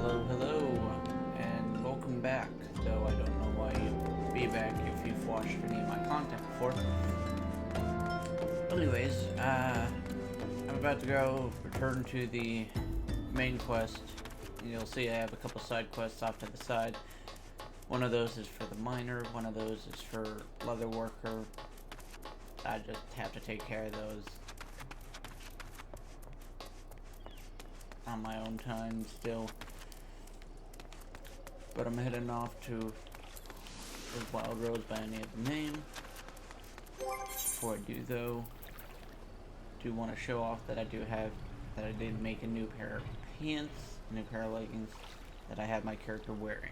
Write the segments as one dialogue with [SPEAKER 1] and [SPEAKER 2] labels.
[SPEAKER 1] Hello, hello, and welcome back. Though I don't know why you'd be back if you've watched any of my content before. Anyways, I'm about to go return to the main quest. You'll see I have a couple side quests off to the side. One of those is for the miner, one of those is for leather worker. I just have to take care of those on my own time still. But I'm heading off to the Wild Rose by any other name. Before I do though, do want to show off that I did make a new pair of pants, a new pair of leggings that I have my character wearing.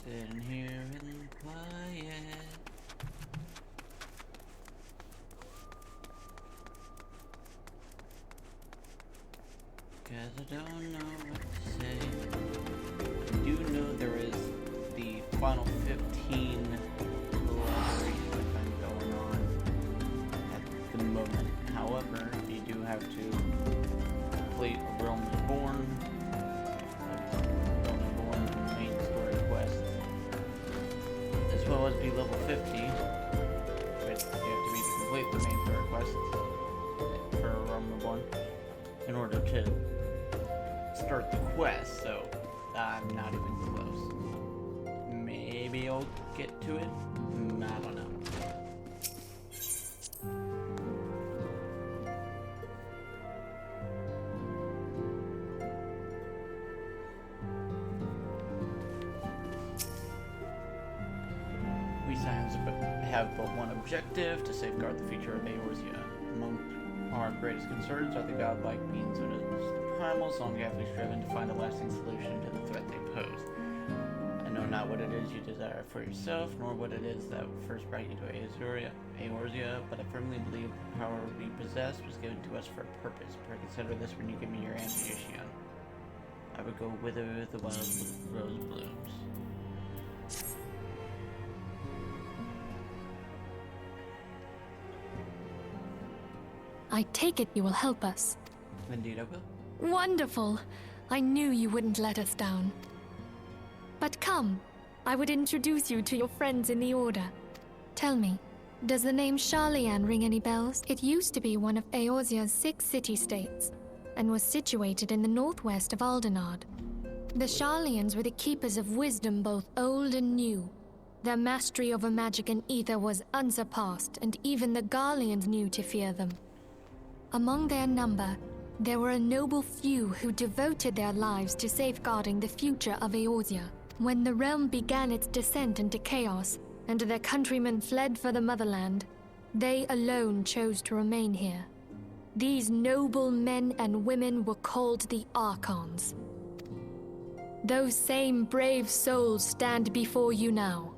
[SPEAKER 1] Sitting here really quiet. Cause I don't know what to say. I do know there is the final 15 collaboration event going on at the moment. However, you do have to complete a Realm Reborn. As well as be level 50, but you have to be to complete the main story quest for Reborn in order to start the quest, so I'm not even close. Maybe I'll get to it? I don't know. We Scions have but one objective: to safeguard the future of Eorzea. Among our greatest concerns are the godlike beings known as the Primals, long carefully striven to find a lasting solution to the threat they pose. I know not what it is you desire for yourself, nor what it is that first brought you to Eorzea, but I firmly believe the power we possess was given to us for a purpose. Consider this when you give me your answer, Yoshion. I would go whither the wild rose blooms.
[SPEAKER 2] I take it you will help us.
[SPEAKER 1] Indeed I will.
[SPEAKER 2] Wonderful! I knew you wouldn't let us down. But come, I would introduce you to your friends in the Order. Tell me, does the name Sharlayan ring any bells? It used to be one of Eorzea's 6 city-states, and was situated in the northwest of Aldenard. The Sharlayans were the keepers of wisdom both old and new. Their mastery over magic and ether was unsurpassed, and even the Garleans knew to fear them. Among their number, there were a noble few who devoted their lives to safeguarding the future of Eorzea. When the realm began its descent into chaos, and their countrymen fled for the motherland, they alone chose to remain here. These noble men and women were called the Archons. Those same brave souls stand before you now.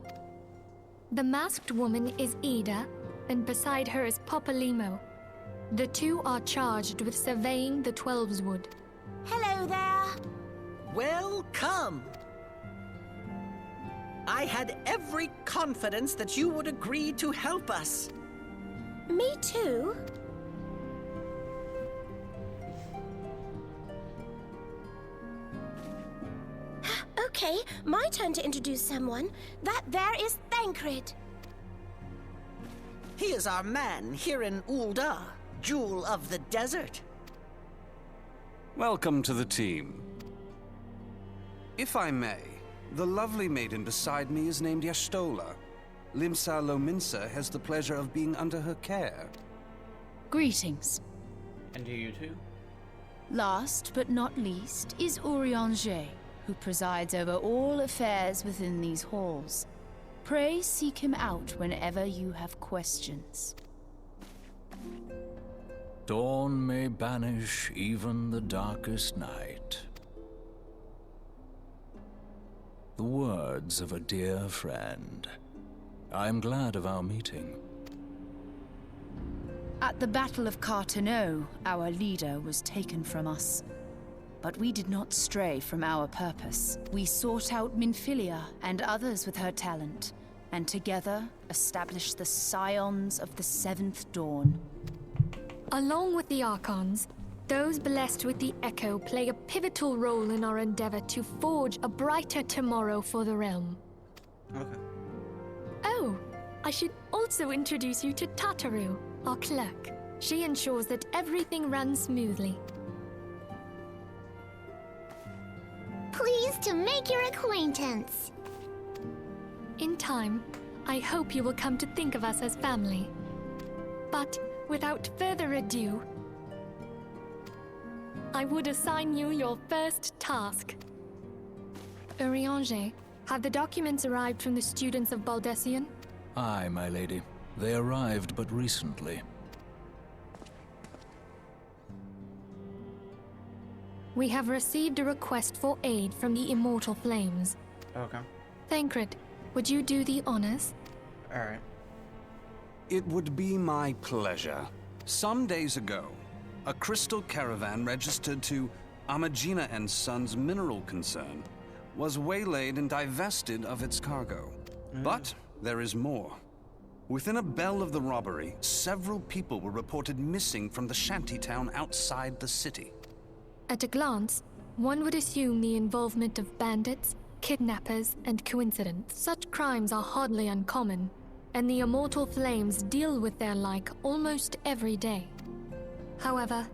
[SPEAKER 2] The masked woman is Ida, and beside her is Popolimo. The two are charged with surveying the Twelveswood.
[SPEAKER 3] Hello there!
[SPEAKER 4] Welcome! I had every confidence that you would agree to help us.
[SPEAKER 3] Me too? Okay, my turn to introduce someone. That there is Thancred.
[SPEAKER 4] He is our man here in Ul'dah, Jewel of the Desert.
[SPEAKER 5] Welcome to the team. If I may, the lovely maiden beside me is named Y'shtola. Limsa Lominsa has the pleasure of being under her care.
[SPEAKER 6] Greetings.
[SPEAKER 1] And do you too?
[SPEAKER 6] Last but not least is Urianger, who presides over all affairs within these halls. Pray seek him out whenever you have questions.
[SPEAKER 7] Dawn may banish even the darkest night. The words of a dear friend. I am glad of our meeting.
[SPEAKER 6] At the Battle of Carteneau, our leader was taken from us. But we did not stray from our purpose. We sought out Minfilia and others with her talent, and together established the Scions of the Seventh Dawn.
[SPEAKER 2] Along with the Archons, those blessed with the Echo play a pivotal role in our endeavor to forge a brighter tomorrow for the realm.
[SPEAKER 1] Okay.
[SPEAKER 2] Oh, I should also introduce you to Tataru, our clerk. She ensures that everything runs smoothly.
[SPEAKER 8] Pleased to make your acquaintance.
[SPEAKER 2] In time, I hope you will come to think of us as family. But without further ado, I would assign you your first task. Urianger, have the documents arrived from the students of Baldessian?
[SPEAKER 7] Aye, my lady. They arrived but recently.
[SPEAKER 2] We have received a request for aid from the Immortal Flames.
[SPEAKER 1] Okay.
[SPEAKER 2] Thancred, would you do the honors?
[SPEAKER 1] Alright.
[SPEAKER 5] It would be my pleasure. Some days ago, a crystal caravan registered to Amagina and Sons mineral concern was waylaid and divested of its cargo. But there is more. Within a bell of the robbery, several people were reported missing from the shantytown outside the city.
[SPEAKER 2] At a glance, one would assume the involvement of bandits, kidnappers, and coincidence. Such crimes are hardly uncommon, and the Immortal Flames deal with their like almost every day. However,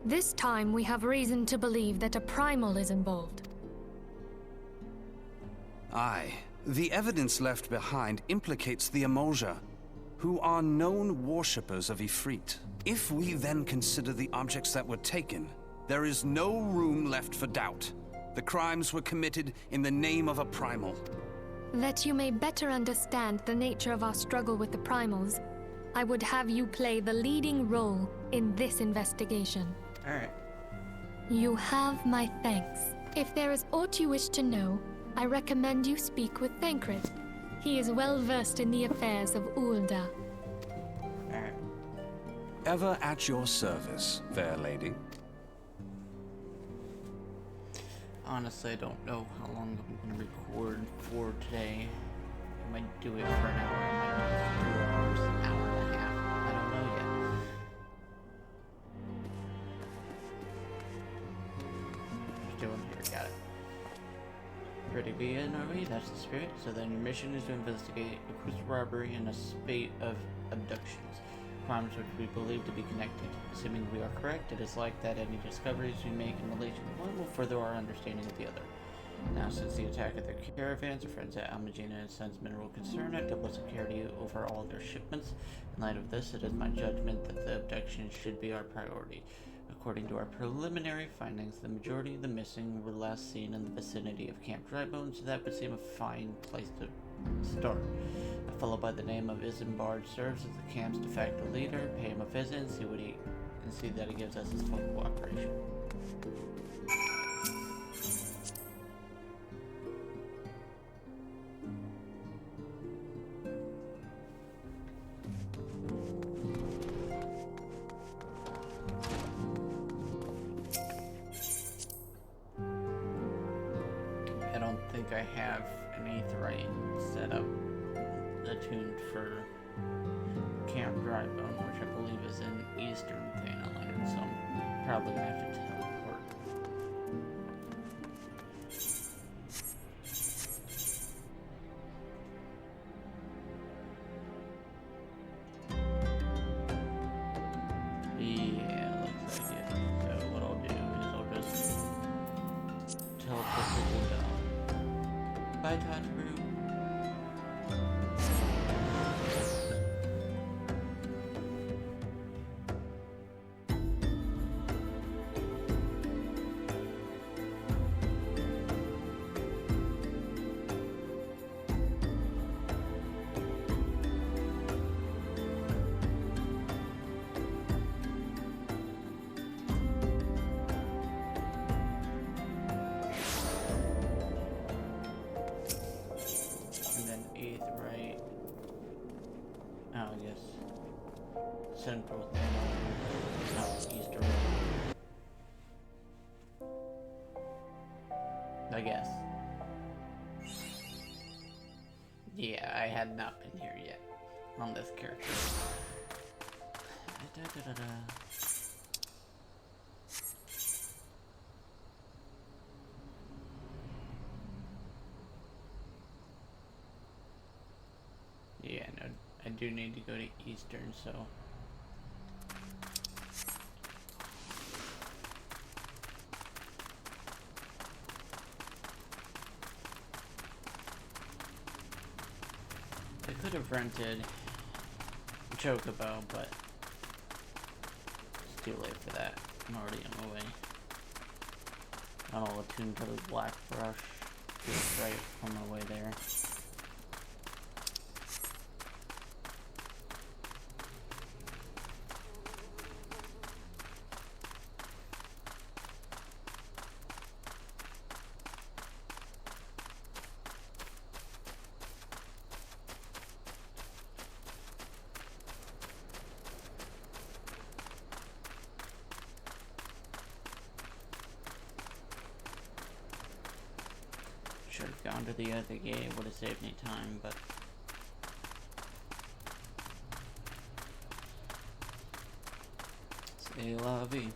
[SPEAKER 2] this time we have reason to believe that a primal is involved.
[SPEAKER 5] Aye. The evidence left behind implicates the Emolja, who are known worshippers of Ifrit. If we then consider the objects that were taken, there is no room left for doubt. The crimes were committed in the name of a primal.
[SPEAKER 2] That you may better understand the nature of our struggle with the primals, I would have you play the leading role in this investigation.
[SPEAKER 1] Alright.
[SPEAKER 2] You have my thanks. If there is aught you wish to know, I recommend you speak with Thancred. He is well versed in the affairs of Ulda.
[SPEAKER 1] Alright.
[SPEAKER 5] Ever at your service, fair lady.
[SPEAKER 1] Honestly, I don't know how long I'm going to record for today. I might do it for an hour, I might do it for 2 hours, an hour and a half. I don't know yet. Just doing here, got it. Ready to begin, are we? That's the spirit. So then your mission is to investigate a crystal robbery and a spate of abductions. Crimes which we believe to be connected. Assuming we are correct, it is like that any discoveries we make in relation to one will further our understanding of the other. Now, since the attack of their caravans, our friends at Amagina and Sons Mineral Concern have double security over all their shipments. In light of this, it is my judgment that the abduction should be our priority. According to our preliminary findings, the majority of the missing were last seen in the vicinity of Camp Drybone, so that would seem a fine place to start. A fellow by the name of Isambard serves as the camp's de facto leader. Pay him a visit and see that he gives us his full cooperation. I don't think I have an Aetherite set up attuned for Camp Drybone, which I believe is in eastern Thanaland, so I'm probably gonna have to teleport. Yeah, looks like it. So what I'll do is I'll just teleport to Ulda. Bye, Tataru. central with southeastern. I guess. Yeah, I had not been here yet on this character. Yeah, no, I do need to go to Eastern, so. I could have rented a Chocobo, but it's too late for that. I'm already on my way. I'll attune to the Black Brush just right on my way there. Should have gone to the other gate, would have saved me time, but c'est la vie.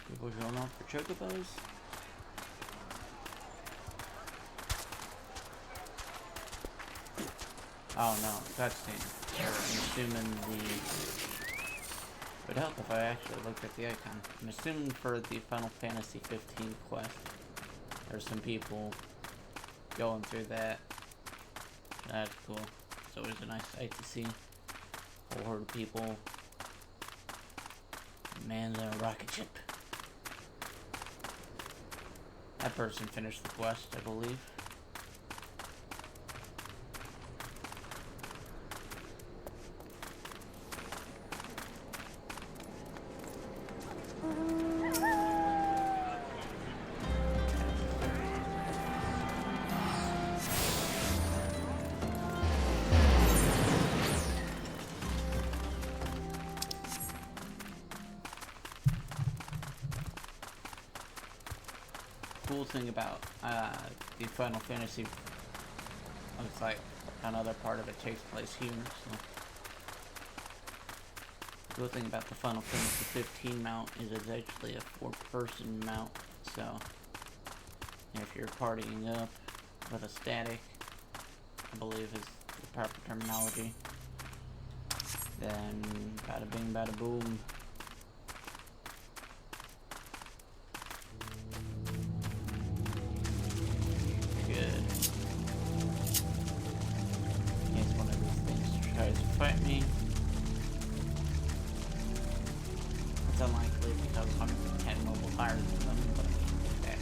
[SPEAKER 1] People going off for Chocobos? Oh no, cutscene. I'm assuming it would help if I actually looked at the icon. I'm assuming for the Final Fantasy 15 quest, there's some people going through that. That's cool. It's always a nice sight to see. A whole horde of people. Man's in a rocket ship. That person finished the quest, I believe. Cool thing about the Final Fantasy, looks like another part of it takes place here. So, cool thing about the Final Fantasy 15 mount is it's actually a 4-person mount. So, if you're partying up with a static, I believe is the proper terminology, then bada bing, bada boom. Fight me. It's unlikely because I'm 10 levels higher than them, but okay.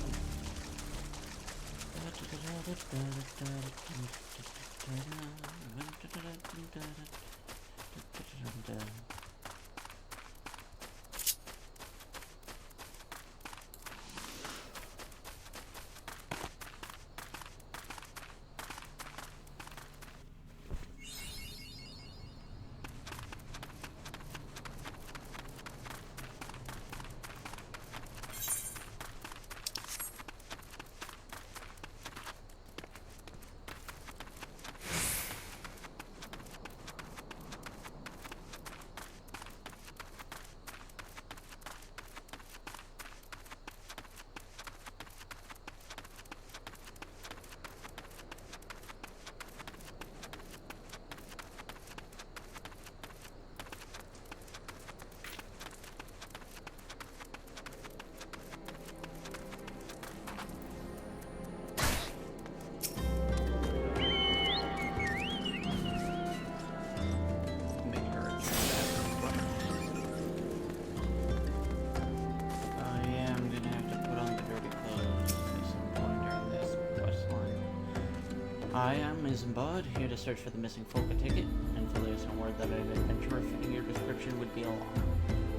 [SPEAKER 1] I am Isambard, here to search for the missing Folka ticket, and for the some word that an adventurer fitting your description would be along.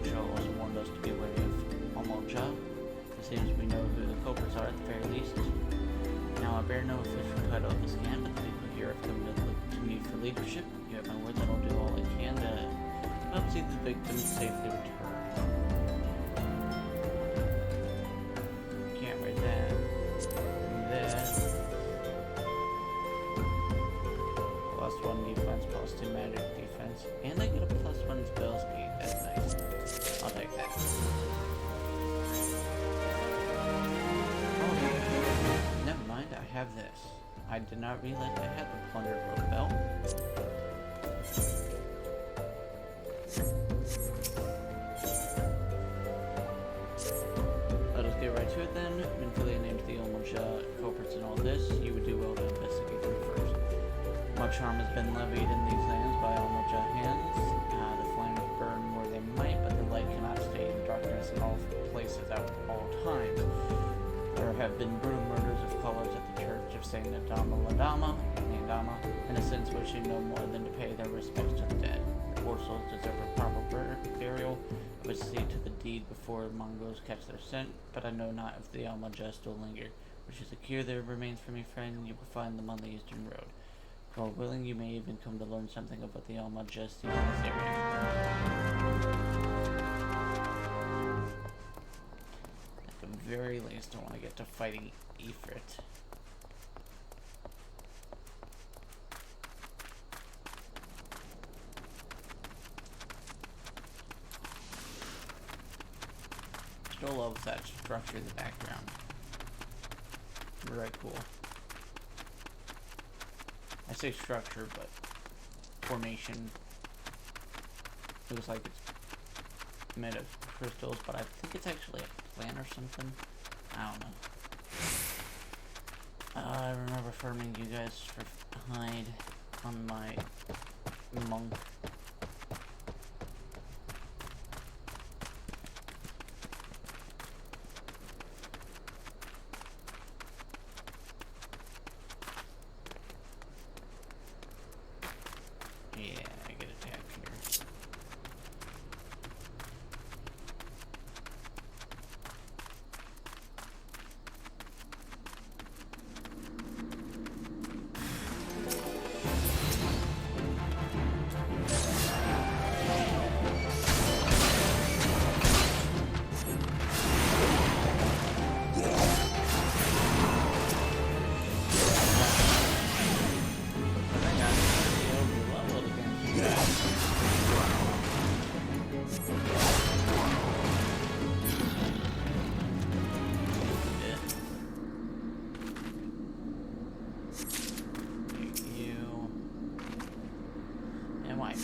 [SPEAKER 1] Shaw also warned us to be wary of Almalja. It seems we know who the culprits are at the very least. Now, I bear no official title of this camp, but the people here have come to look to me for leadership. You have my word that I'll do all I can to help see the victims safely return. Can't read that. +1 defense, +2 magic defense, and I get a +1 spell speed. That's nice. I'll take that. Oh, never mind, I have this. I did not realize I had the plundered rope belt. Let us get right to it then. Minfilia named the Almalja culprits and all this. You would do well to investigate them first. Much harm has been levied in these lands by Almalja hands. The flames burn where they might, but the light cannot stay in darkness in all places at all times. There have been brutal murders of callers at the church of Saint Nadama Ladama, innocents wishing no more than to pay their respects to the dead. Poor souls deserve a proper burial. I would see to the deed before Mongols catch their scent, but I know not if the Almalja still linger. Wish to secure their remains for me, friend, you will find them on the eastern road. God willing, you may even come to learn something about the Almalja scene in this area. At the very least, I want to get to fighting Ifrit. Still love that structure in the background. Very cool. I say structure, but formation. Looks like it's made of crystals, but I think it's actually a plant or something. I don't know. I remember farming you guys for hide on my monk.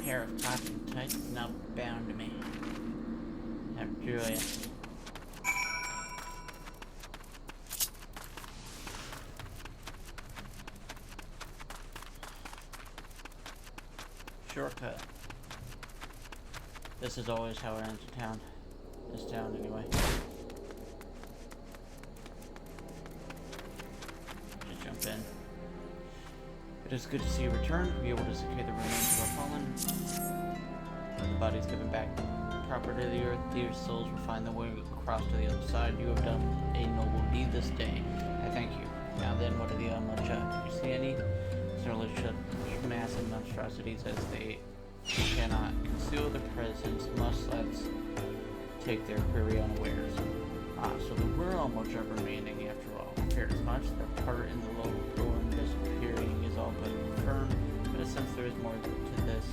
[SPEAKER 1] Pair of talking tights is now bound to me. How joyous. Shortcut. This is always how I enter town. This town, anyway. Just jump in. It is good to see you return. Be able to secure the remains of our fallen. The bodies given back proper to the earth, dear souls will find the way across to the other side. You have done a noble deed this day. I thank you. Now then, what are the Almalja? Do you see any? Certainly such massive monstrosities as they cannot conceal their presence, must let's take their query unawares. So there were Almalja remaining after all. Fair as much, their part in the low thorn disappearing is all but confirmed, but since there is more to this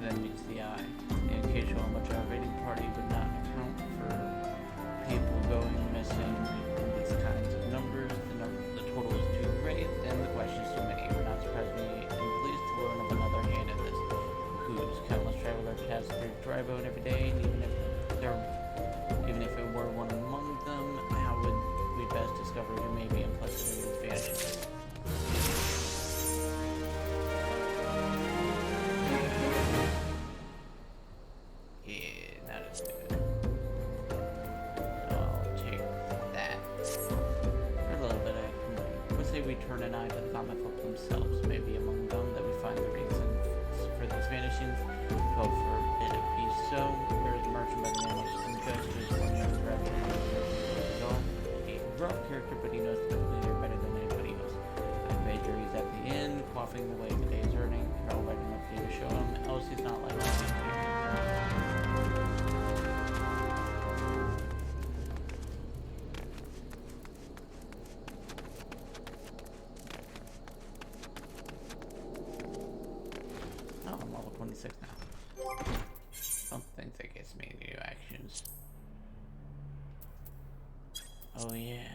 [SPEAKER 1] than meets the eye, the occasional Almalja raiding party would not account for people going missing in these kinds of numbers. The total is too great, and the questions too many. We're not surprised me and pleased to learn of another hand in this. Whose countless travelers pass through Drybone every day, and even if it were one among them, how would we best discover who may be implicit in these vanishes? Yeah, that is good. I'll take that. For a little bit, let's say we we turn an eye to the common folk themselves. Maybe among them that we find the reason for these vanishings. Hope for it to be so. There is a merchant by the name of Injustice, one known to everyone. A rough character, but he knows the company better than anybody else. I wager he's at the inn, quaffing away the day's earning. Carol right enough for you to show him, else he's not likely to be here. Oh, I'm level 26 now. Something that gets me new actions. Oh yeah,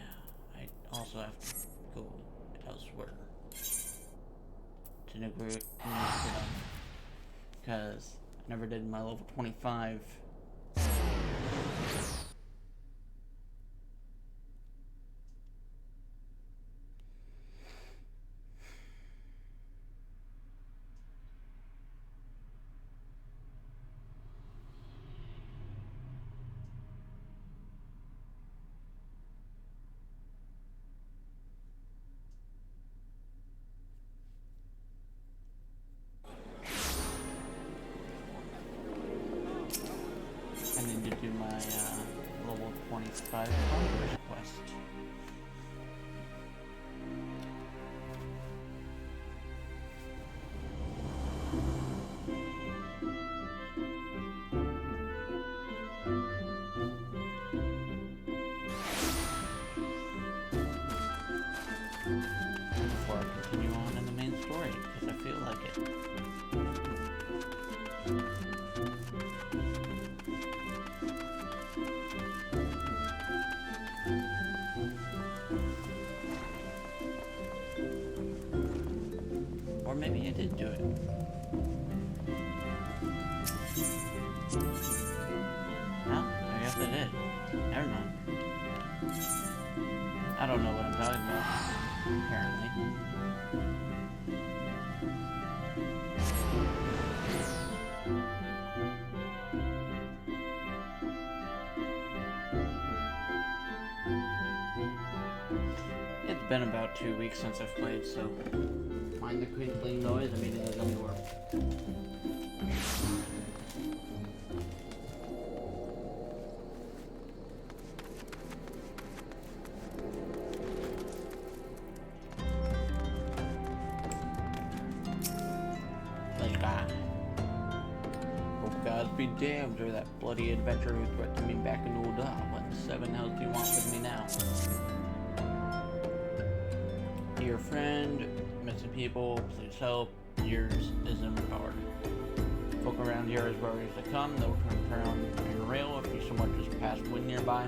[SPEAKER 1] I also have to go elsewhere to negotiate because I never did my level 25. I need to do my level 25 conquest quest. Before I continue on in the main story, because I feel like it. Or maybe I did do it. No, I guess I did. Never mind. I don't know what I'm talking about, apparently. It's been about 2 weeks since I've played, so mind the crinkling noise, I'm eating a gummy worm. Like that. Oh, gods be damned, or that bloody adventurer who threatened me back in Ulda. What in 7 hells do you want with me now? Dear friend, missing people, please help. Yours is empowered. Folk around here as warriors to come. They'll turn around your rail if you so much as pass wind nearby.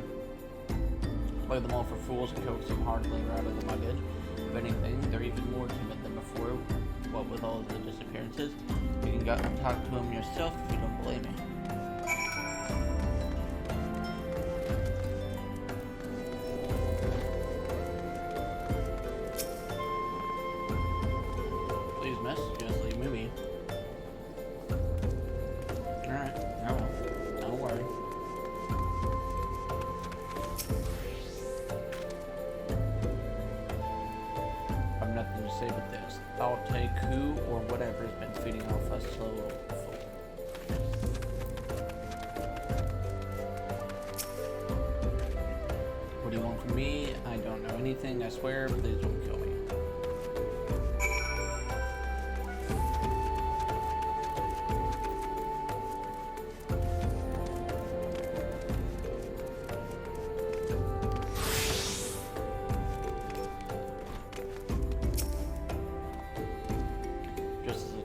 [SPEAKER 1] Play them all for fools and coax them hard labor out of the muggage. If anything, they're even more timid than before. What with all of the disappearances, you can go and talk to them yourself if you don't believe me. Please, miss, just leave me be. Alright, I will. Don't worry. I've nothing to say but this. I'll take who or whatever has been feeding off us slow folk. What do you want from me? I don't know anything, I swear. Please don't kill me.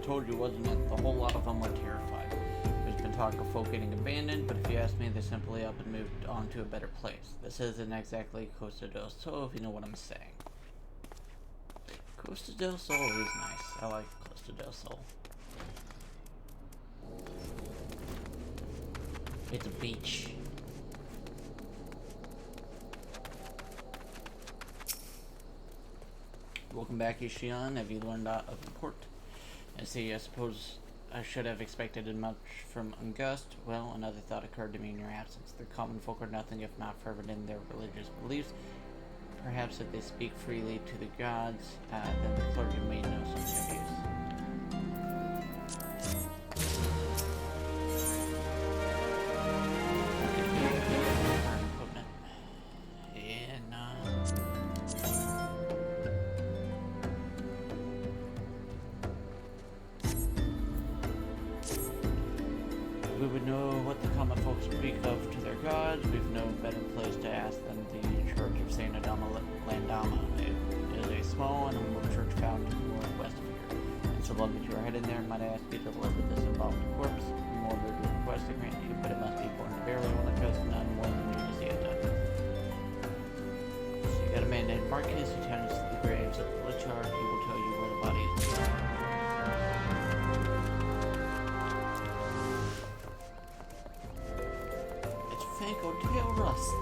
[SPEAKER 1] Told you, wasn't it? A whole lot of them were terrified. There's been talk of folk getting abandoned, but if you ask me, they simply up and moved on to a better place. This isn't exactly Costa del Sol, if you know what I'm saying. Costa del Sol is nice. I like Costa del Sol. It's a beach. Welcome back, Ishion. Have you learned of import? I see, I suppose I should have expected much from Ungust. Well, another thought occurred to me in your absence. The common folk are nothing if not fervent in their religious beliefs. Perhaps if they speak freely to the gods, then the clergy may know something of use. We would know what the common folk speak of to their gods. We've no better place to ask than the Church of Saint Adama Landama. It is a small and humble church found northwest of here. It's so lovely that you are headed there. Might I ask you to deliver this embalmed corpse? More than your request to grant you, but it must be born to burial when I trust none more than you to see it done. So you got a man named Marcus who tends to the graves of the Lichar. He will tell you where the body is. Fango tail rust.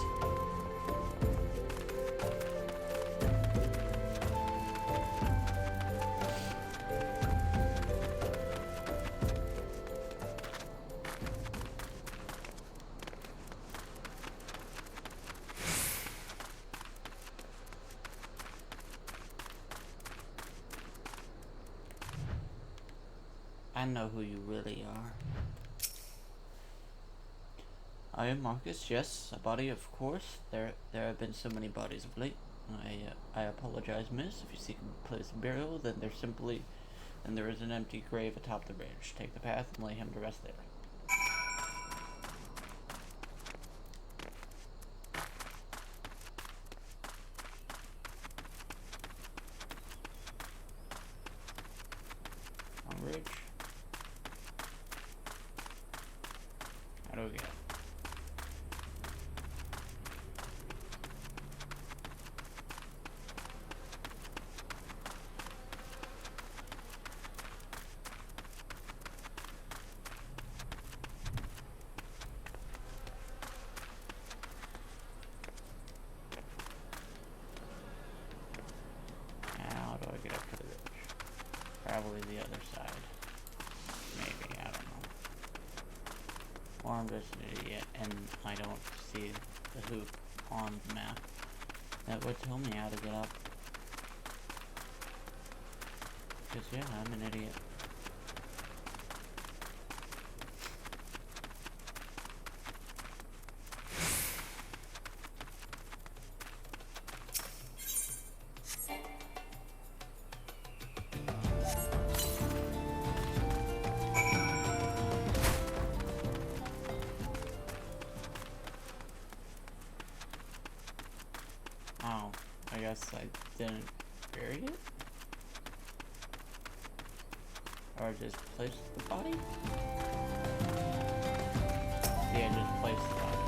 [SPEAKER 1] I know who you really are. I am Marcus, yes, a body, of course. There have been so many bodies of late. I apologize, miss. If you seek a place of burial, then there is an empty grave atop the ridge. Take the path and lay him to rest there. On ridge. How do we get? How do I get up to the ridge? Probably the other side. Maybe, I don't know. Or I'm just an idiot and I don't see the hoop on the map. That would tell me how to get up. Because yeah, I'm an idiot. Oh, I guess I didn't bury it? Or just place the body? Yeah, just place the body.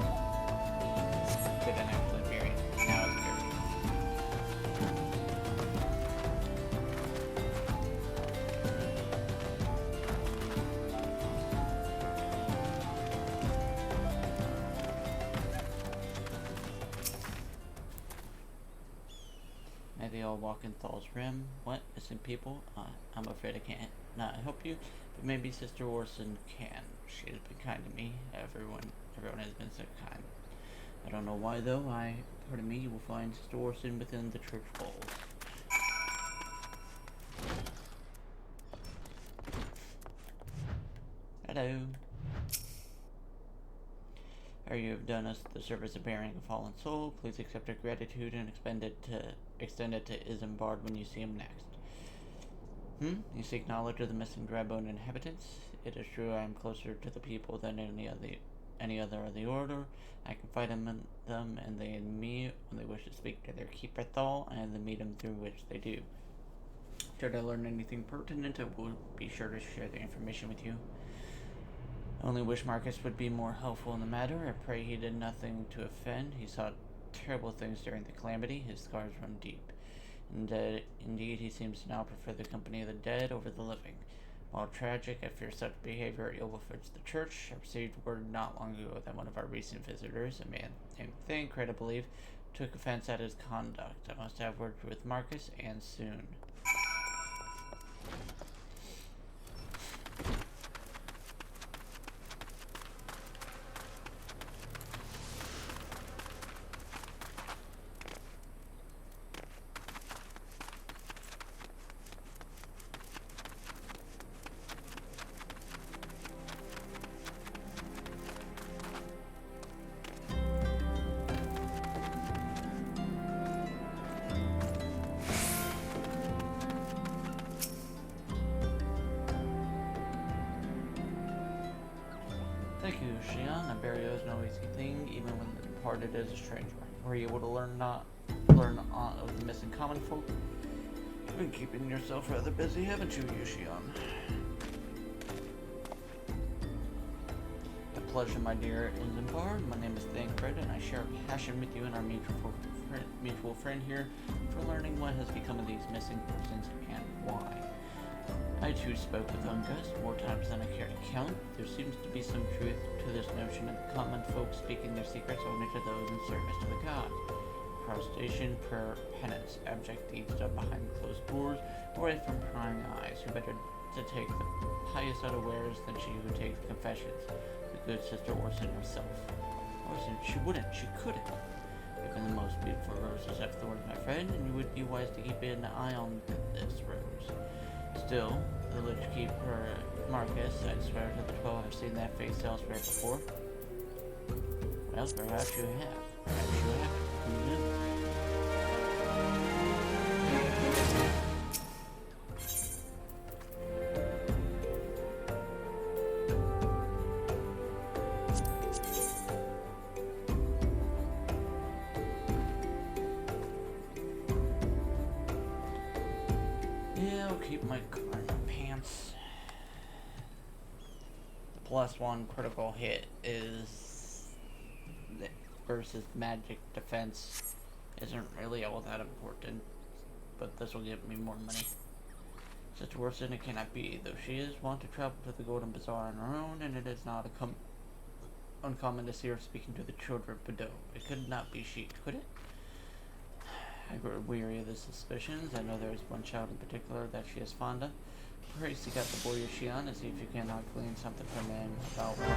[SPEAKER 1] Didn't actually bury it. Now it's buried. Maybe I'll walk in Thal's Rim. What? Missing people? I'm afraid I can't not help you, but maybe Sister Orson can. She has been kind to me. Everyone has been so kind. I don't know why though. Pardon me, you will find Sister Orson within the church walls. Hello. You have done us the service of bearing a fallen soul. Please accept our gratitude and extend it to Isambard when you see him next. You seek knowledge of the missing Drybone inhabitants? It is true I am closer to the people than any other of the order. I confide in them and they in me when they wish to speak to their keeper Thal and the medium through which they do. Should I learn anything pertinent, I will be sure to share the information with you. I only wish Marcus would be more helpful in the matter. I pray he did nothing to offend. He saw terrible things during the calamity. His scars run deep. Indeed, he seems to now prefer the company of the dead over the living. While tragic, I fear such behavior ill befits the church. I received word not long ago that one of our recent visitors, a man named Thancred, I believe, took offense at his conduct. I must have word with Marcus, and soon. Shion. A burial is no easy thing, even when the departed is a stranger. Were you able to learn of the missing common folk? You've been keeping yourself rather busy, haven't you, Yushion? A pleasure, my dear Inzimbar. My name is Ifrit, and I share a passion with you and our mutual friend here for learning what has become of these missing persons and why. I too spoke with Ungus more times than I care to count. There seems to be some truth to this notion of the common folk speaking their secrets only to those in service to the gods. Prostration, prayer, penance, abject deeds done behind closed doors, away from prying eyes. Who better to take the pious unawares than she who takes the confessions? The good sister Orson herself. Orson, she wouldn't, she couldn't. Even the most beautiful roses have thorns, my friend, and you would be wise to keep an eye on this rose. Still, the Lich Keeper Marcus, I swear to the 12 I've seen that face elsewhere before. Well, perhaps you have. Perhaps you have. Who knew? Yeah, I'll keep my car in my pants. The +1 critical hit is versus magic defense isn't really all that important, but this will give me more money. Such worse than it cannot be, though she is wont to travel to the Golden Bazaar on her own, and it is not uncommon to see her speaking to the children of Bordeaux. It could not be she, could it? I grow weary of the suspicions. I know there is one child in particular that she is fond of. Pray seek out the boy Yushion and see if you cannot glean something from him about Orso's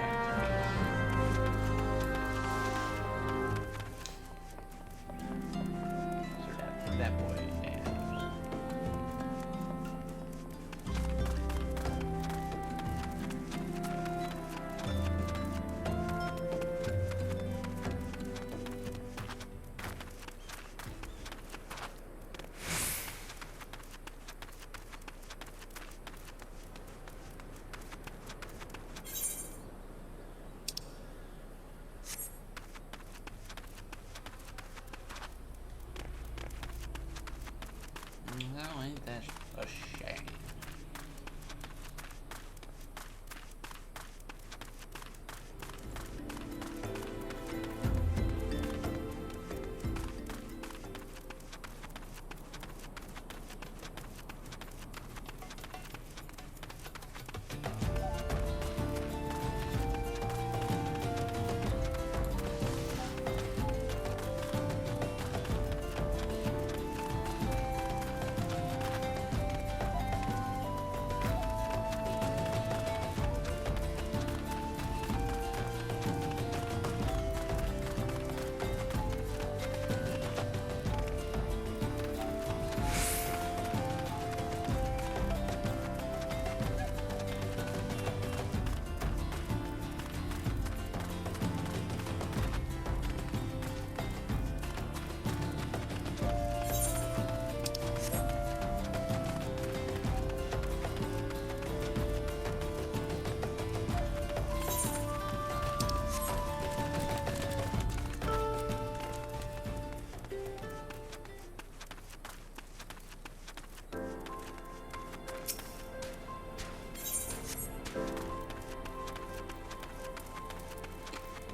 [SPEAKER 1] activities. So that boy and no, ain't that a shame?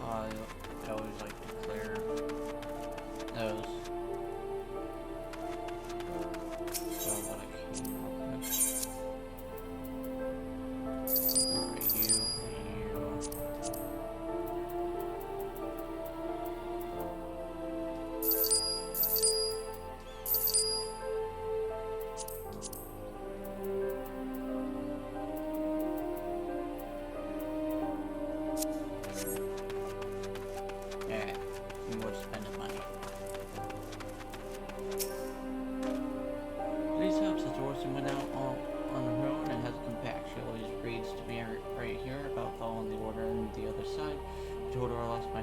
[SPEAKER 1] I always like to clear those. So what I can real quick.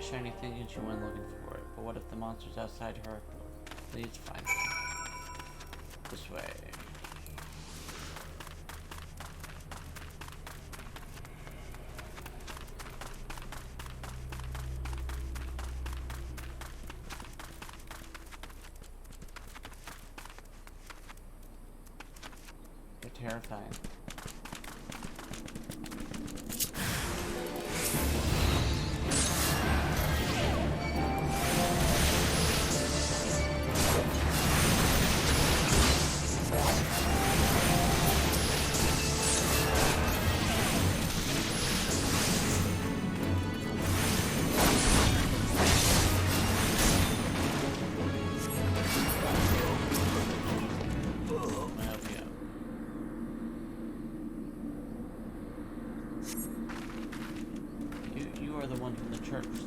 [SPEAKER 1] Shiny thing and she went looking for it. But what if the monster's outside her door? Please find it. This way. terrifying.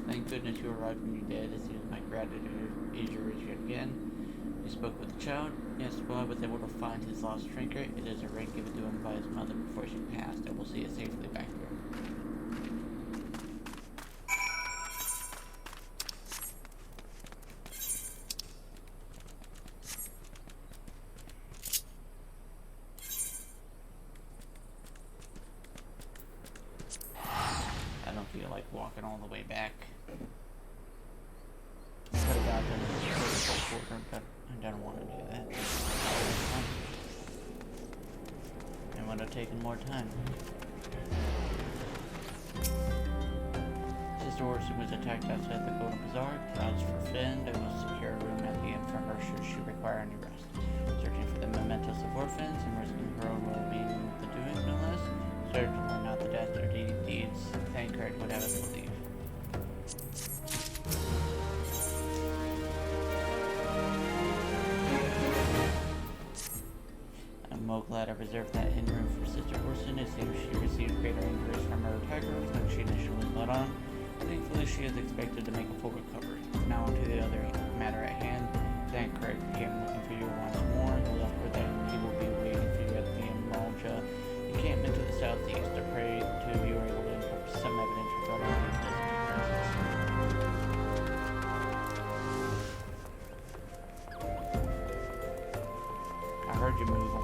[SPEAKER 1] Thank goodness you arrived when you did. It seems my gratitude is yours yet again. You spoke with the child. Yes, well, I was able to find his lost trinket. It is a ring given to him by his mother before she passed. I will see it safely back here. I don't feel like walking all the way back. I could have got them, but I don't want to do that. It would have taken more time. Sister Orson was attacked outside the Golden Bazaar. Clouds for Finn. There was a secure room at the inn for her should she require any rest. Searching for the mementos of orphans and risking her own well-being the doing, no less. Certainly not the death or deeds Thancred would have us believe. I'm well glad I reserved that inn room for Sister Orson. It seems she received greater injuries from her attackers than she initially let on. Thankfully, she is expected to make a full recovery. Now on to the other matter at hand. Thancred came looking for you once more. He left her that he will be waiting for you at the Malja encampment to the southeast. I pray to you are able to uncover some evidence regarding these distant I heard you move them.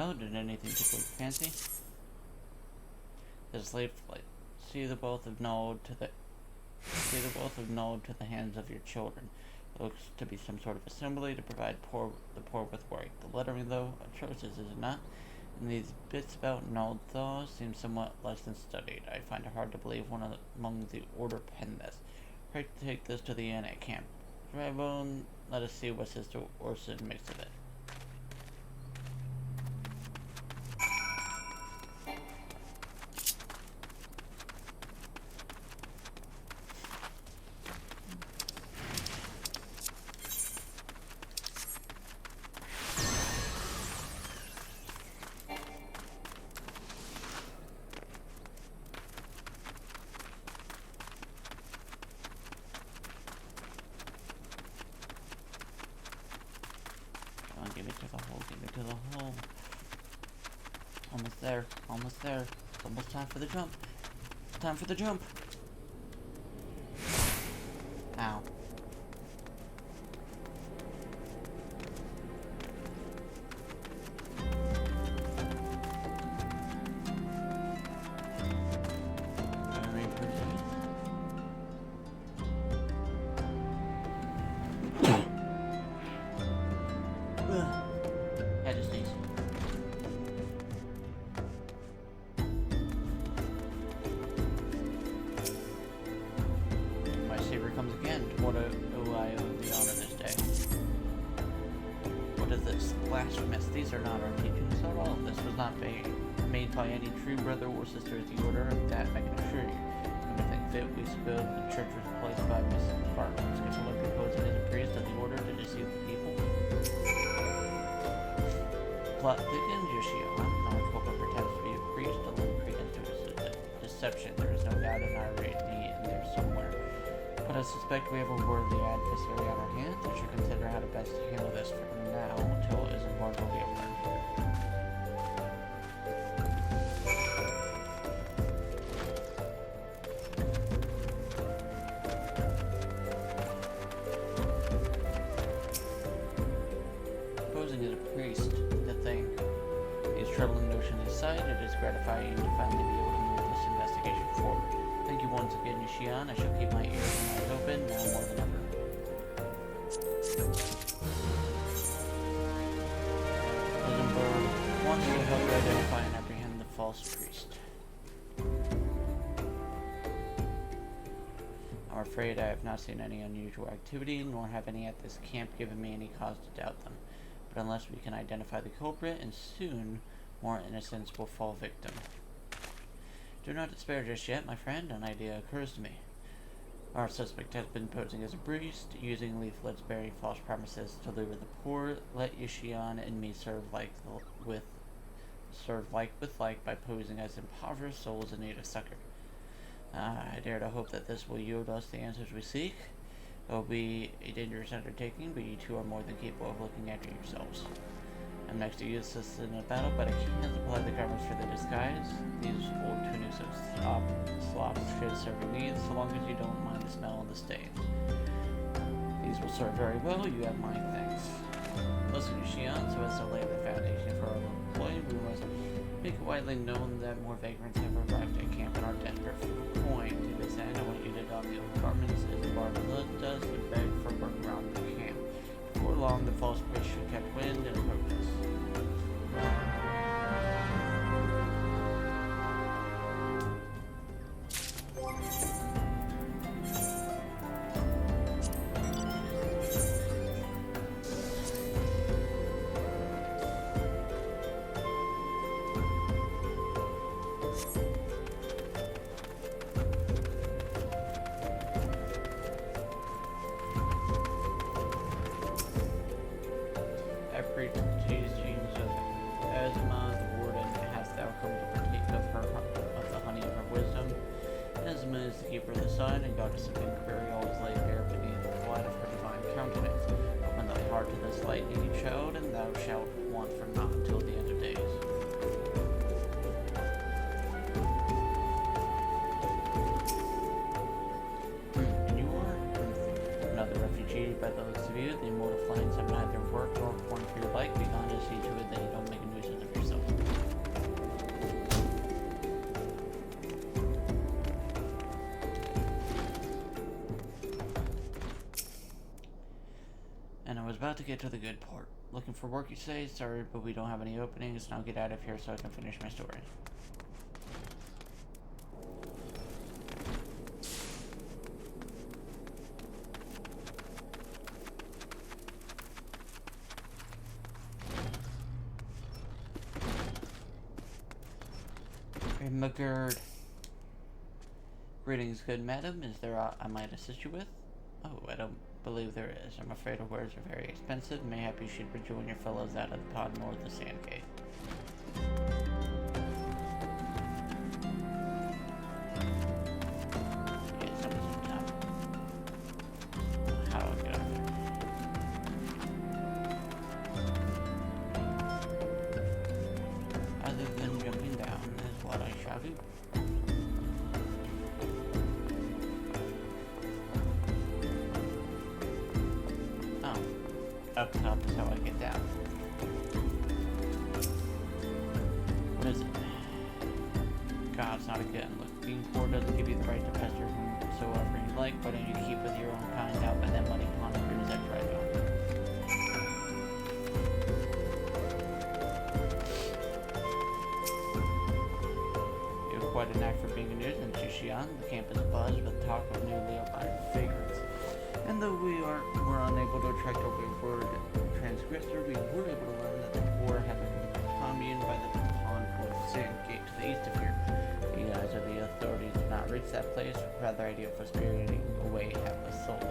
[SPEAKER 1] well? Did anything tickle your fancy? The slave flight. See the wealth of knowledge to the hands of your children. It looks to be some sort of assembly to provide the poor with work. The lettering, though, atrocious, is it not? And these bits about Nald Thaw seem somewhat less than studied. I find it hard to believe one among the Order penned this. Try to take this to the inn at camp. Reborn, let us see what Sister Orson makes of it. Give me to the hole. Almost there, almost there. It's almost time for the jump. Time for the jump. Ow. Blasphemous. These are not our teachings at all. This was not made by any true brother or sister of the order, that I can assure you. And I think fit we suppose the church was placed by Mrs. Bartlett's Catholic proposing as a priest of the order to deceive the people. Plot thickens, Yoshio. Our culprit pretends to be a priest, a little credence to his deception. There is no doubt an irate need in there somewhere. But I suspect we have a worthy adversary on our hands. I should consider how to best handle this from now until it isn't more will be learned. Posing as a priest, the thing. These troubling notions aside, it is gratifying to finally be able to move this investigation forward. Thank you once again, Yushian. I shall keep my ears and eyes open now more than ever. Wants to help identify and apprehend the false priest. I'm afraid I have not seen any unusual activity, nor have any at this camp given me any cause to doubt them. But unless we can identify the culprit, and soon, more innocents will fall victim. Do not despair just yet, my friend. An idea occurs to me. Our suspect has been posing as a priest, using leaflets bearing false promises to lure the poor. Let Yushian and me serve like with like by posing as impoverished souls in need of succor. I dare to hope that this will yield us the answers we seek. It will be a dangerous undertaking, but you two are more than capable of looking after yourselves. I'm next to you assist in a battle, but I can't apply the garments for the disguise. These old tunics of slops should serve your needs, so long as you don't mind the smell and the stain. These will serve very well. You have my thanks. Listen, Yushian, so as to lay the foundation for our employee, we must make it widely known that more vagrants have arrived at camp in our desperate point. To this end, I want you to don the old garments as Bartoletta does and beg for work around the camp. Before long, the false priest should catch wind and approach us. Ifrit, genes of Azuma, the warden, hast thou come to partake of the honey of her wisdom? Azuma is the keeper of the sun, and goddess of inquiry always lay bare beneath the light of her divine countenance. Open thy heart to this light, needy child, and thou shalt want for naught till the end of days. And you are another refugee by the looks of you. The immortal flames have neither worked nor porn for your life. Be gone to see to it that you don't make a nuisance of yourself. was about to get to the good part. Looking for work, you say? Sorry, but we don't have any openings. Now get out of here so I can finish my story. McGurd. Greetings, good madam. Is there aught I might assist you with? Oh, I don't believe there is. I'm afraid our wares are very expensive. Mayhap you should rejoin your fellows out of the pod north of Sandgate. Yeah, someone's in town. How do I get up there? Other than jumping down is what I shall do. Up top is how I get down. What is it? God, it's not a gun. Look, being poor doesn't give you the right to pester whomsoever you like. Why don't you keep with your own kind out by that money pond of yours that right on? You have quite a knack for being a nuisance, Yushian. The camp is abuzz with talk of newly arrived vagrants. And though we were unable to attract a wayward transgressor, we were able to learn that the poor have a commune by the pond with Sandgate to the east of here. The eyes of the authorities did not reach that place, rather ideal for spiriting away hapless souls.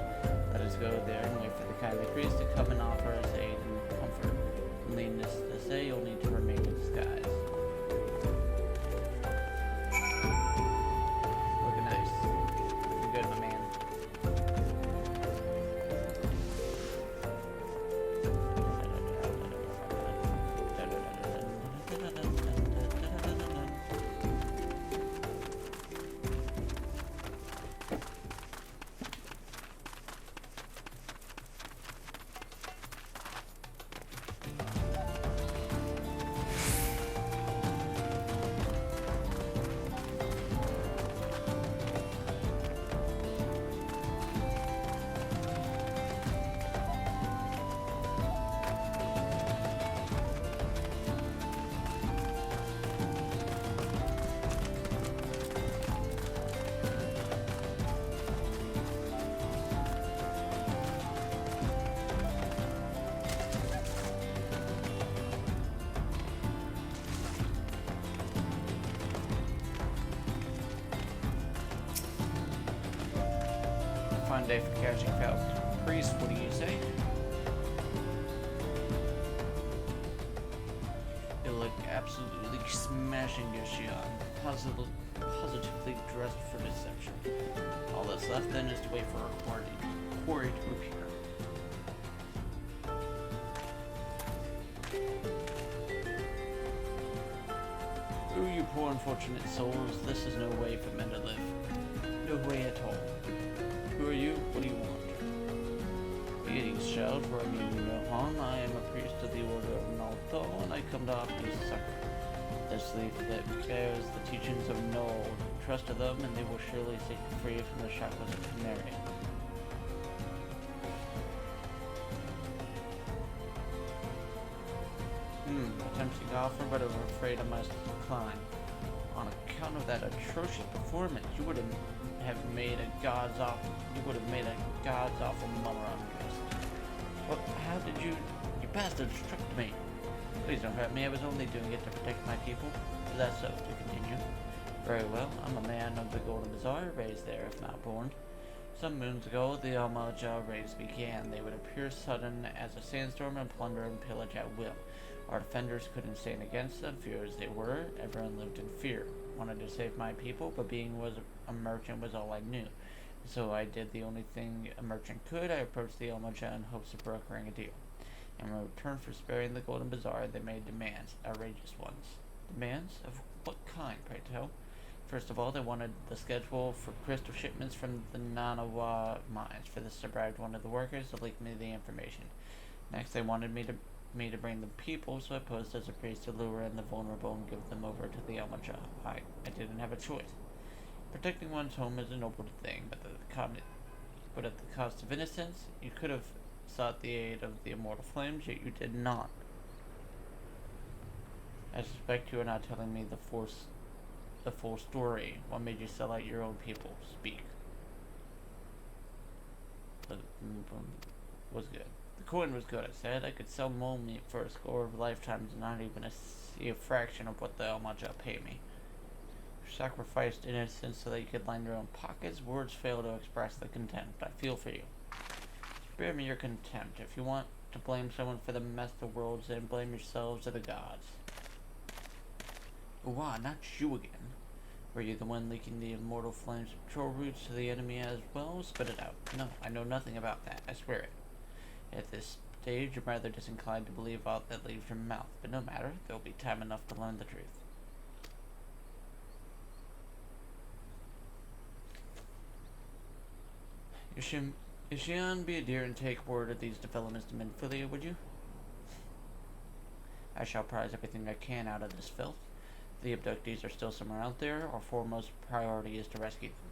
[SPEAKER 1] Let us go there and wait for the kindly priest to come and offer us aid and comfort. Needless to say, you'll need to remain in disguise. Looking nice. Looking good, my man. Fun day for catching fowls. Priest, what do you say? You look absolutely smashing, Yoshian. Positively dressed for deception. All that's left then is to wait for our quarry to appear. Oh, you poor unfortunate souls, this is no way for men to live. No way at all. Who are you? What do you want? Greetings, child, for I mean you no harm. I am a priest of the Order of Nalthal, and I come to offer you succor. This leaf that bears the teachings of Nold. Trust to them, and they will surely set you free from the shackles of Canary. A tempting offer, but I'm afraid I must decline. On account of that atrocious performance, you would have made a god's awful mummer on this. Well, how did you bastard struck me? Please don't hurt me, I was only doing it to protect my people. Is that so? To continue. Very well, I'm a man of the Golden Bazaar, raised there if not born. Some moons ago, the Almaja raids began. They would appear sudden as a sandstorm and plunder and pillage at will. Our defenders couldn't stand against them, few as they were. Everyone lived in fear. Wanted to save my people, but being a merchant was all I knew. So I did the only thing a merchant could. I approached the Almaja in hopes of brokering a deal. In return for sparing the Golden Bazaar, they made demands, outrageous ones. Demands? Of what kind, pray tell? First of all, they wanted the schedule for crystal shipments from the Nanawa mines. For this, I bribed one of the workers to leak me the information. Next, they wanted me to bring the people, so I posed as a priest to lure in the vulnerable and give them over to the Almaja. I didn't have a choice. Protecting one's home is a noble thing, but at the cost of innocence, you could have sought the aid of the immortal flames, yet you did not. I suspect you are not telling me the full story. What made you sell out your own people? Speak. Was good. The coin was good, I said. I could sell mole meat for a score of lifetimes and not even see a fraction of what the Almaja pay me. You sacrificed innocence so that you could line your own pockets. Words fail to express the contempt I feel for you. Spare me your contempt. If you want to blame someone for the mess of the worlds, then blame yourselves or the gods. Wow, not you again. Were you the one leaking the immortal flames patrol routes to the enemy as well? Spit it out. No, I know nothing about that. I swear it. At this stage, I'm rather disinclined to believe all that leaves your mouth, but no matter. There'll be time enough to learn the truth. Ishian, be a dear and take word of these developments to Minfilia, would you? I shall prize everything I can out of this filth. The abductees are still somewhere out there. Our foremost priority is to rescue them.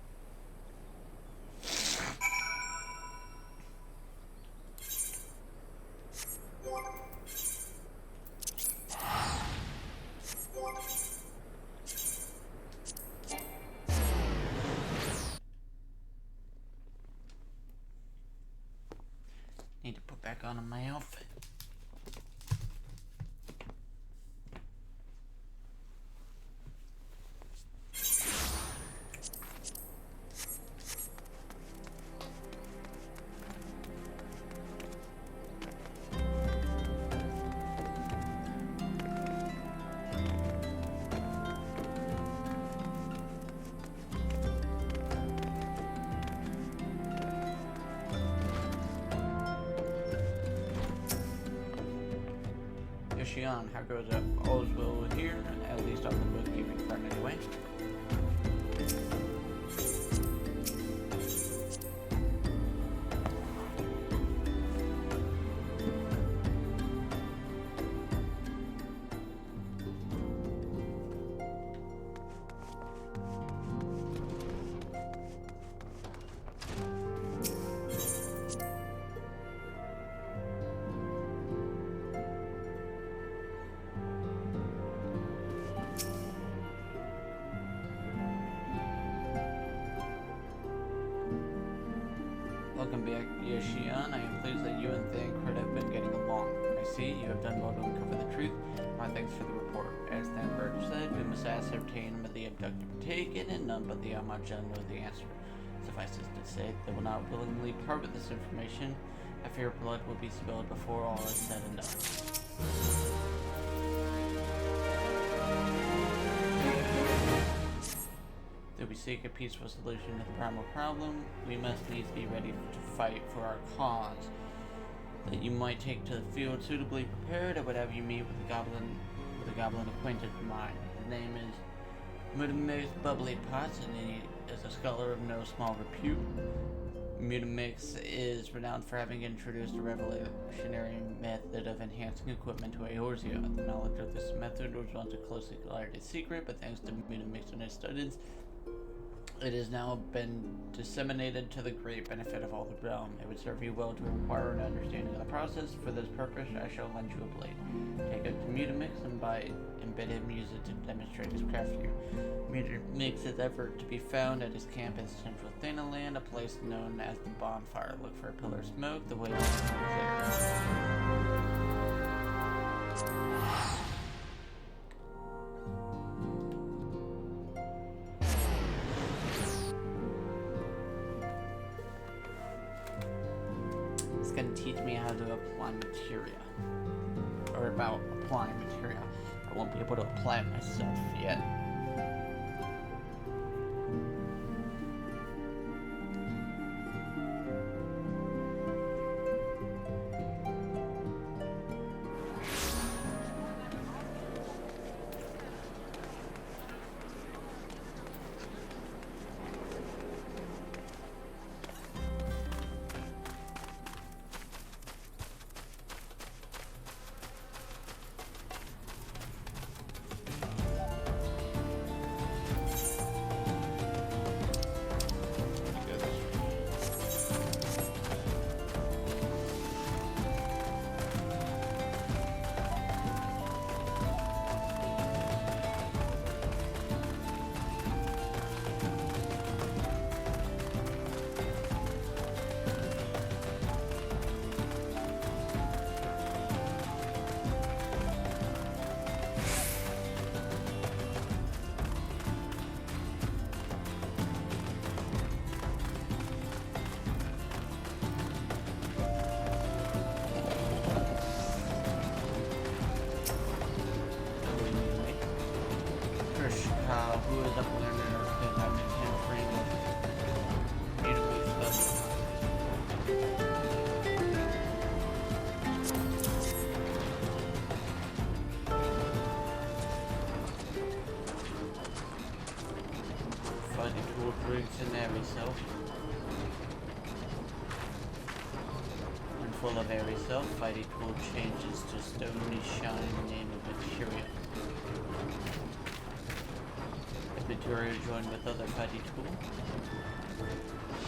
[SPEAKER 1] Need to put back on my outfit. Shion, how goes it? All's well here, at least on the bookkeeping front anyway. Welcome back, Yoshian. I am pleased that you and Thancred have been getting along. I see you have done well to uncover the truth. My thanks for the report. As Thancred said, we must ascertain where the abducted were taken, and none but the Almaja know the answer. Suffice it to say, they will not willingly part with this information. I fear blood will be spilled before all is said and done. If we seek a peaceful solution to the primal problem, we must needs be ready to fight for our cause. That you might take to the field suitably prepared, I would have you meet with a goblin acquaintance of mine. His name is Mutamix Bubbly Potts, and he is a scholar of no small repute. Mutamix is renowned for having introduced a revolutionary method of enhancing equipment to Eorzea. The knowledge of this method was once a closely guarded secret, but thanks to Mutamix and his studies, it has now been disseminated to the great benefit of all the realm. It would serve you well to acquire an understanding of the process. For this purpose, I shall lend you a blade. Take it to Mutamix and bid him use it to demonstrate his craft to you. Mutamix is ever to be found at his camp in central Thanaland, a place known as the Bonfire. Look for a pillar of smoke. The way is clear. Going to teach me how to apply materia, or about applying materia. I won't be able to apply it myself yet. full of airy self, fighting tool changes to stony shine name of materia. If materia joined with other fighting tool,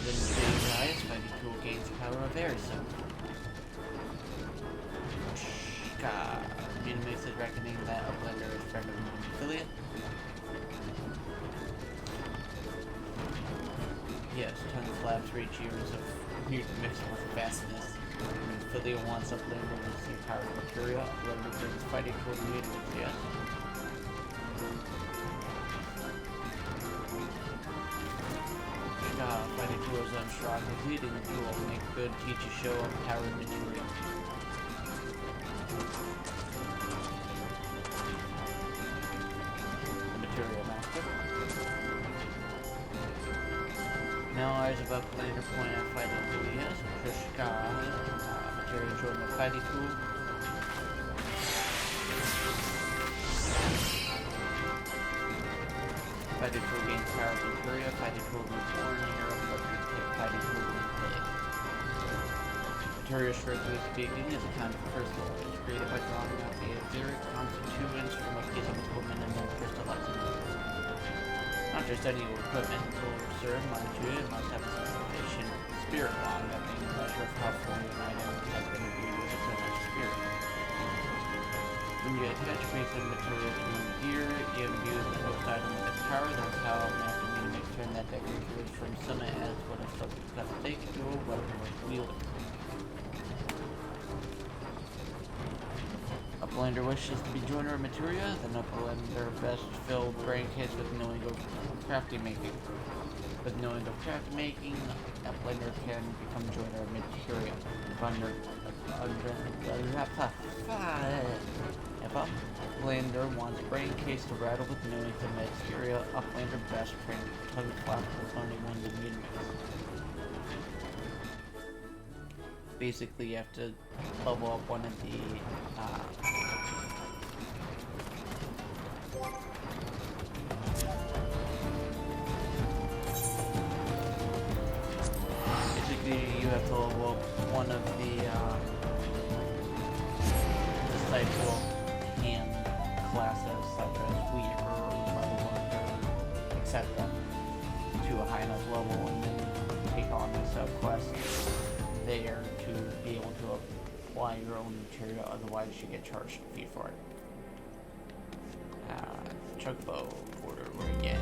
[SPEAKER 1] then the highest fighting tool gains power of airy self. Minimax is reckoning that a blender is friend of an affiliate. Yes, tongue flaps reach years of mutant mixed with fastness. Affiliate wants a blender to see power of materia. A blender brings fighting tool mutants, yes. Fighting tools on strong with leading the tool. Make good teach a show of power of materia. Now eyes above blender point at fighting tool, yes. Krishka, materia join the fighting tool. Fighting tool gains power of materia. Fighting tool reborn here of fighting tool replay. Materia, strictly speaking, is a kind of crystal. It is created by drawing out the etheric constituents from a piece of equipment and then crystallizing it. Not just any equipment will serve, mind you, it must have a sufficient spirit bond, that being a measure of how fully an item has been imbued with its own spirit. When you attach a piece of material to a gear, you imbue the host item with its power. That's how Master Minimax turn that deck gears from summit as what a subcut stake to a weapon with wielder. A blender wishes to be joiner of materia, then a blender best fill brain case with knowing of crafty making. With knowing of craft making, a blender can become joiner of materia. If a blender wants brain case to rattle with knowing of materia, a blender best train tongue flap with only one to mid mix. Basically, you have to level up one of the you have to level up one of the disciple hand classes such as Weaver, Motherworker, etc. to a high enough level and then take on the subquests there to be able to apply your own material, otherwise you get charged a fee for it. Chugbo order again.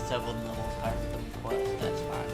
[SPEAKER 1] Several levels higher than the quest, that's fine.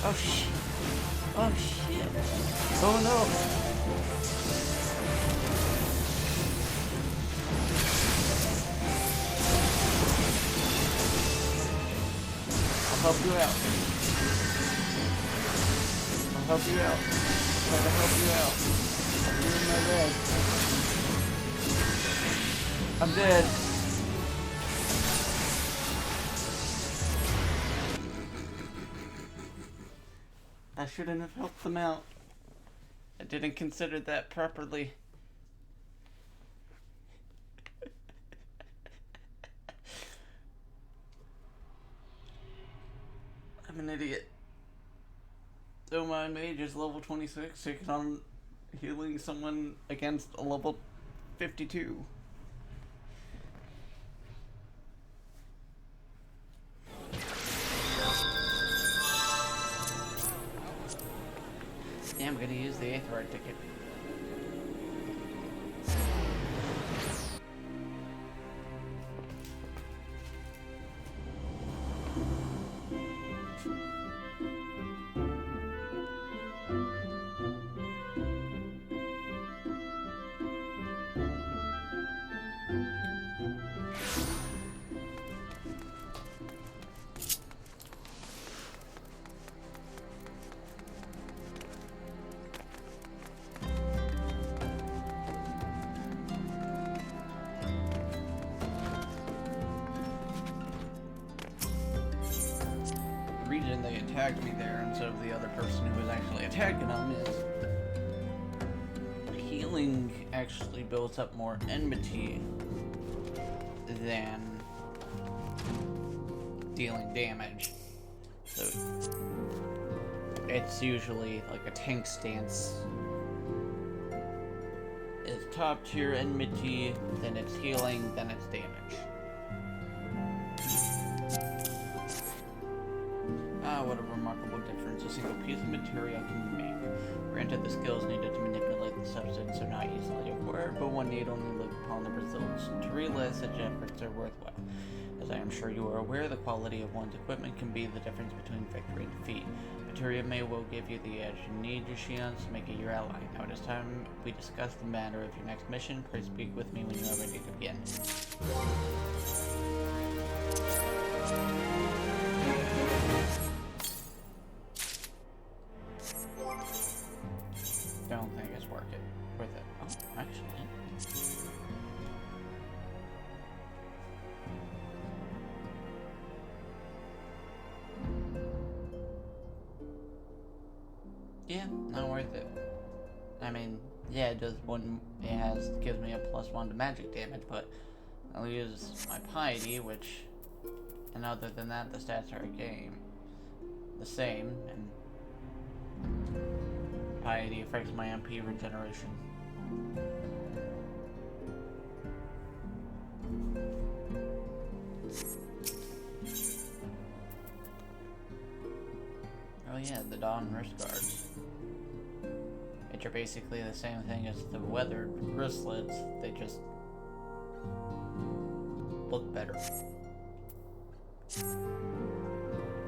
[SPEAKER 1] Oh shit. Oh shit. Oh no. I'll help you out. help you out. Try to help you out. You're in my bed. I'm dead. I shouldn't have helped them out. I didn't consider that properly. I'm an idiot. So my mage is level 26, taking on healing someone against a level 52. Yeah, I'm gonna use the Ifrit ticket. Reason they attacked me there instead of the other person who was actually attacking them is healing actually builds up more enmity than dealing damage. So it's usually like a tank stance. It's top tier enmity, then it's healing, then it's damage. What a remarkable difference a single piece of material can make. Granted, the skills needed to manipulate the substance are not easily acquired, but one need only look upon the results to realize such efforts are worthwhile. As I am sure you are aware, the quality of one's equipment can be the difference between victory and defeat. Materia may well give you the edge you need, Yushians, to make it your ally. Now it is time we discuss the matter of your next mission. Please speak with me when you are ready to begin. Don't think it's worth it. Oh, actually. Yeah, not worth it. I mean, yeah, it does one. Gives me a +1 to magic damage, but I'll use my piety, which, and other than that, the stats are the same, and piety affects my MP regeneration. Oh yeah, the Dawn wrist guards, which are basically the same thing as the weathered wristlets, they just look better.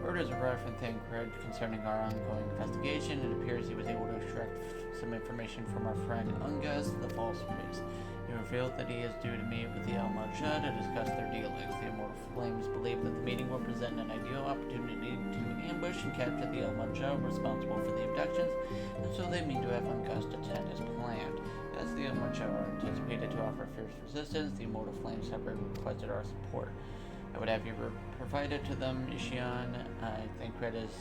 [SPEAKER 1] Word has arrived from Thancred concerning our ongoing investigation. It appears he was able to extract some information from our friend Ungus, the false priest. He revealed that he is due to meet with the Al-Majah to discuss their dealings. The Immortal Flames believe that the meeting will present an ideal opportunity to ambush and capture the Al-Majah responsible for the abductions, and so they mean to have Ungus attend as planned. As the Al-Majah are anticipated to offer fierce resistance, the Immortal Flames have requested our support. I would have you provided to them, Ishian. I think Red is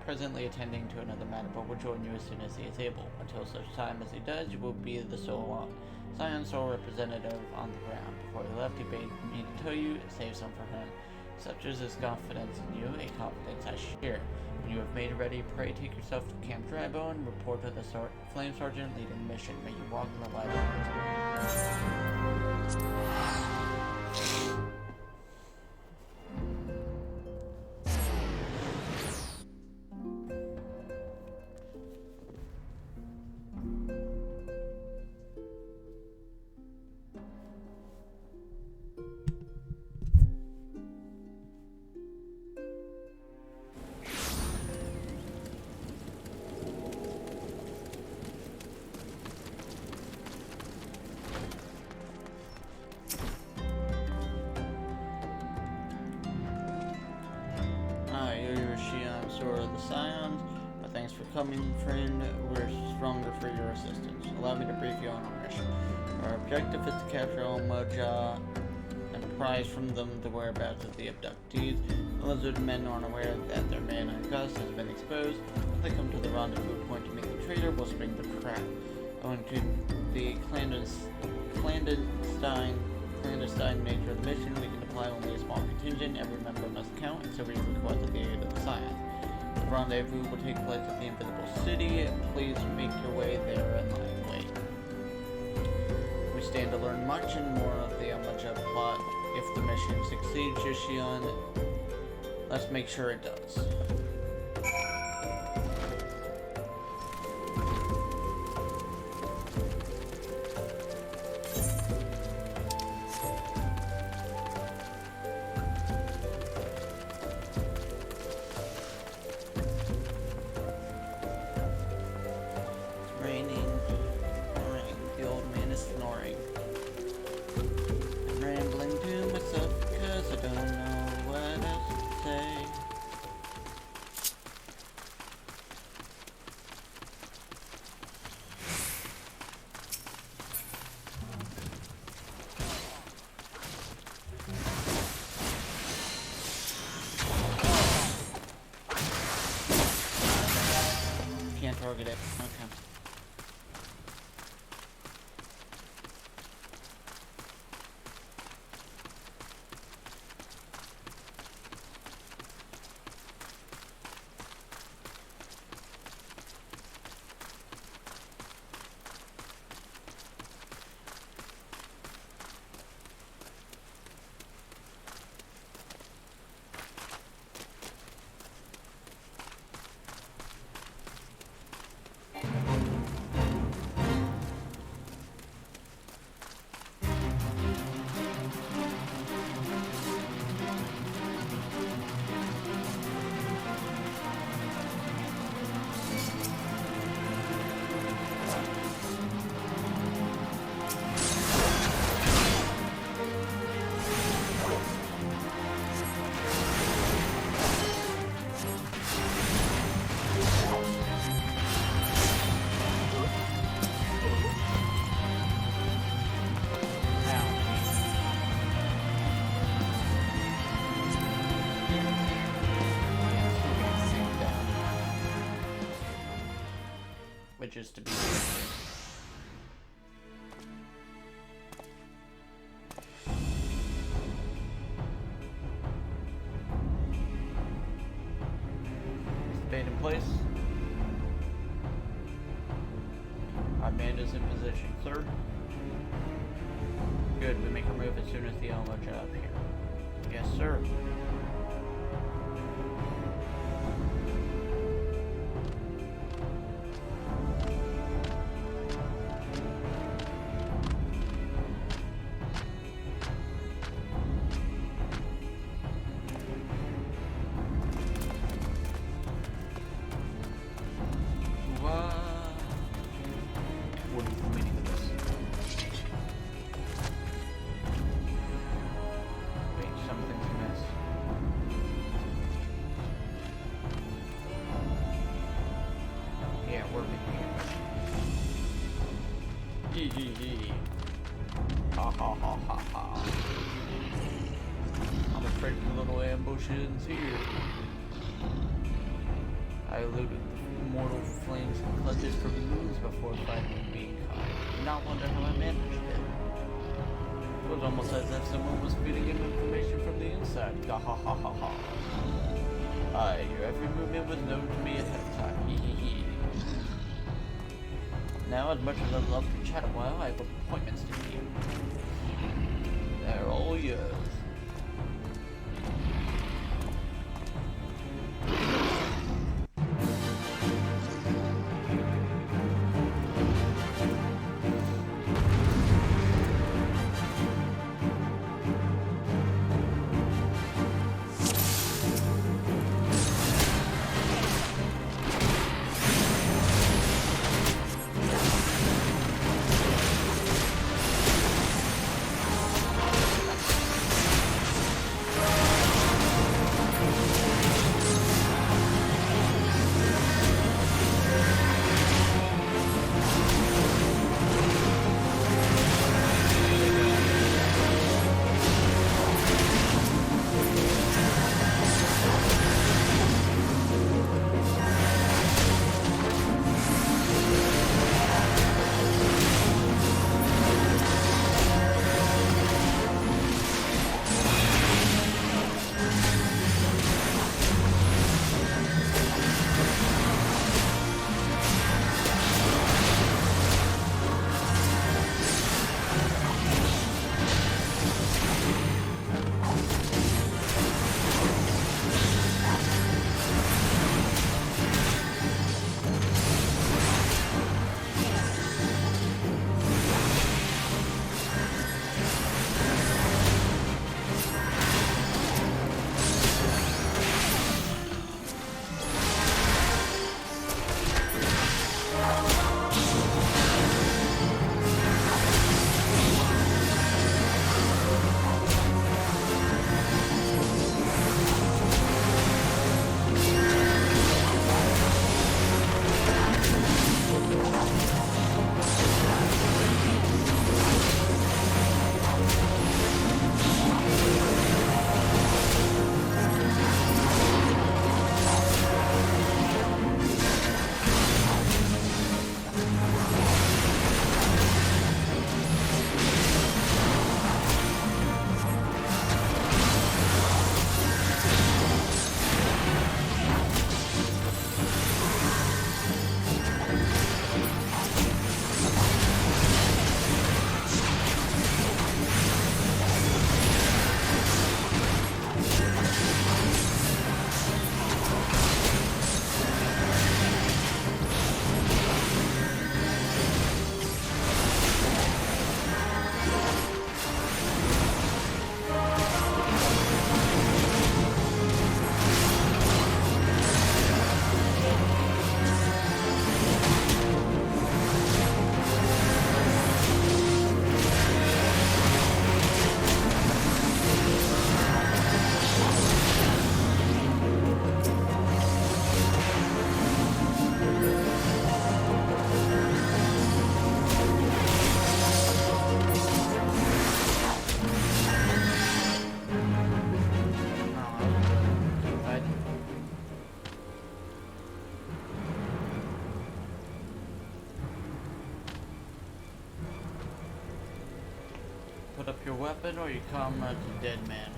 [SPEAKER 1] presently attending to another matter, but will join you as soon as he is able. Until such time as he does, you will be the sole Scion's sole representative on the ground. Before he left, he bade me to tell you, save some for him. Such is his confidence in you, a confidence I share. When you have made it ready, pray take yourself to Camp Drybone and report to the Flame Sergeant leading the mission. May you walk in the light of Thanks for coming, friend. We're stronger for your assistance. Allow me to brief you on our mission. Our objective is to capture Omaja and prise from them the whereabouts of the abductees. The lizard men aren't aware that their man Gus has been exposed. If they come to the rendezvous point to meet the traitor, we'll spring the trap. Owing to the clandestine nature of the mission, we can deploy only a small contingent. Every member must count, and so we request the aid of the science. The rendezvous will take place at the Invisible City. Please make your way there and lie in wait. We stand to learn much and more of the Omaja plot. If the mission succeeds, Yushion, let's make sure it does. Target it. Okay. Which is to be stayed in place. Our band is in position, sir. Good, we make a move as soon as the Omaja up here. Yes, sir. Ha ha ha ha ha. I'm afraid of the little ambushes here. I eluded the mortal flames and clutches for moons before finally being caught. I do not wonder how I managed it. It was almost as if someone was feeding him information from the inside. Ha ha ha ha ha. Aye, your every movement was known to me ahead of time. Hee hee hee. Now, as much as I'd love to chat a while, I have appointments to keep. They're all yours. put up your weapon or you come as a dead man.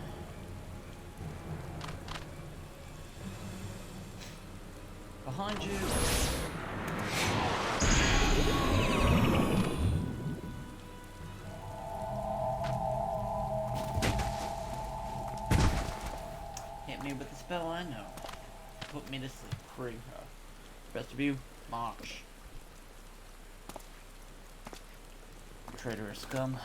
[SPEAKER 1] Behind you. Hit me with the spell I know. Put me to sleep. Free her. Rest of you, march. Traitorous scum.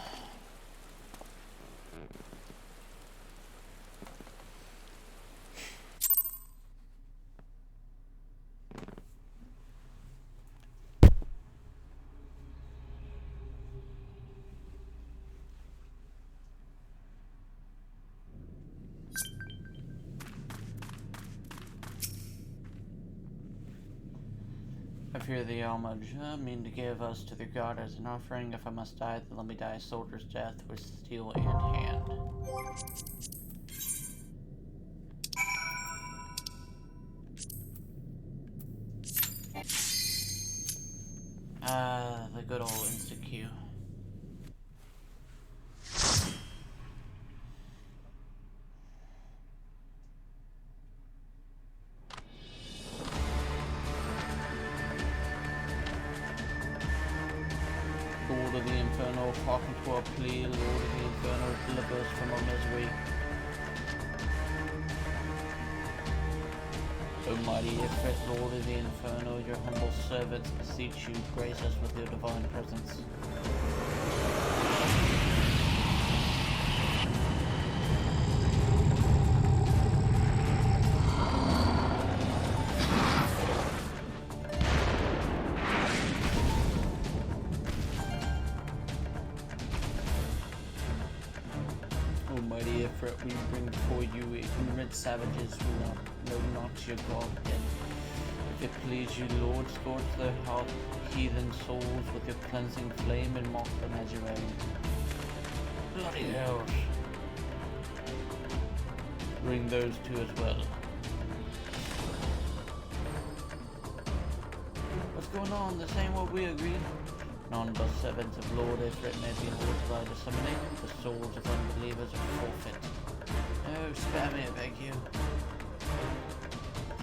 [SPEAKER 1] I fear the homage mean to give us to the god as an offering. If I must die, then let me die a soldier's death with steel in hand. The good old insta-Q. Lord of the Inferno, hearken to our plea. Lord of the Inferno, deliver us from our misery. Almighty Ifrit, Lord of the Inferno, your humble servants beseech you, grace us with your divine presence. Almighty Ifrit, we bring before you ignorant savages who know not your Godhead. If it please you, Lord, scorch their heathen souls with your cleansing flame and mock them as your own. Bloody hells. Bring those two as well. What's going on? This ain't what we agreed. None but servants of Lord Ifrit may be haunted by the summoning. The souls of unbelievers are forfeit. Oh, spare me, I beg you.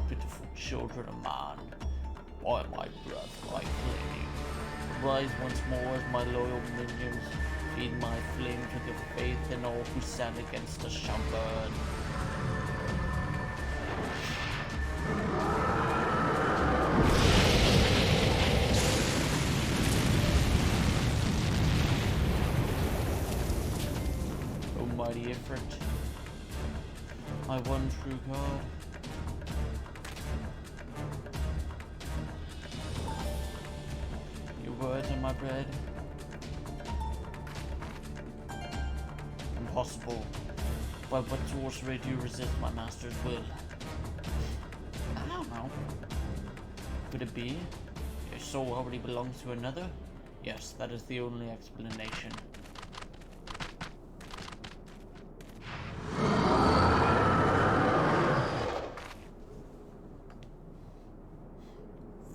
[SPEAKER 1] Pitiful children of man, why my breath I claim you? Rise once more as my loyal minions. Feed my flame with your faith, and all who stand against us shall burn. Almighty Ifrit, my one true God. Your words are my bread. Impossible. By what sorcery do you resist my master's will? I don't know. Could it be your soul already belongs to another? Yes, that is the only explanation.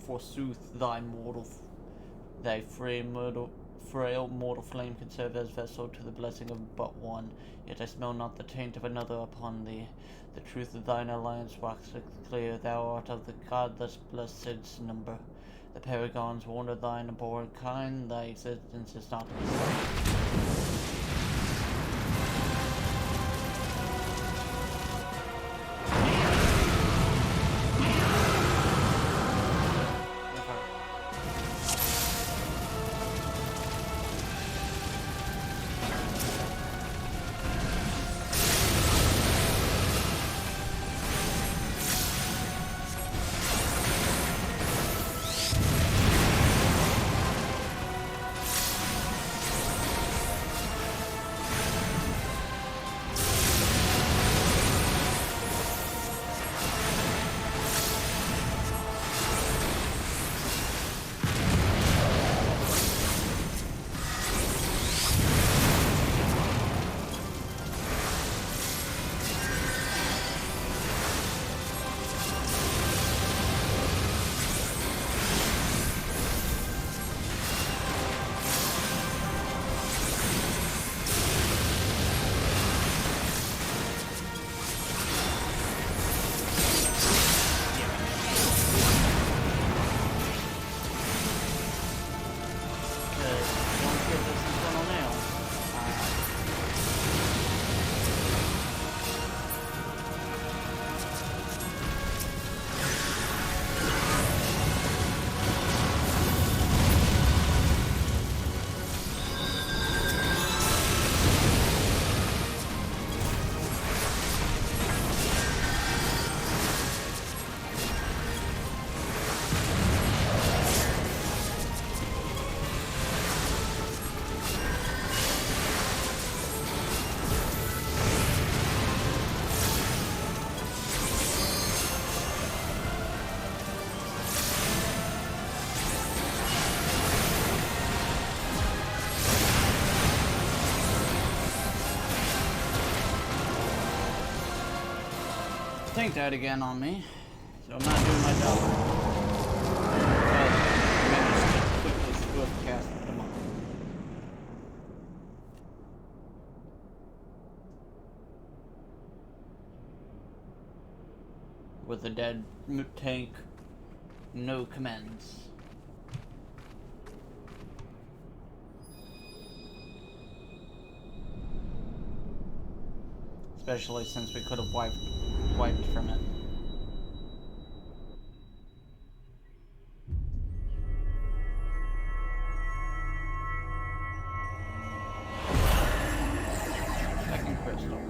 [SPEAKER 1] Forsooth, thy frail mortal flame can serve as vessel to the blessing of but one. Yet I smell not the taint of another upon thee. The truth of thine alliance waxeth clear. Thou art of the godless blessed's number. The paragons warned of thine abhorrent kind. Thy existence is not to be sought. tank died again on me, so I'm not doing my job. But I managed to quickly swift cast them off. With a dead tank, no commends. Especially since we could have wiped from it. Second crystal.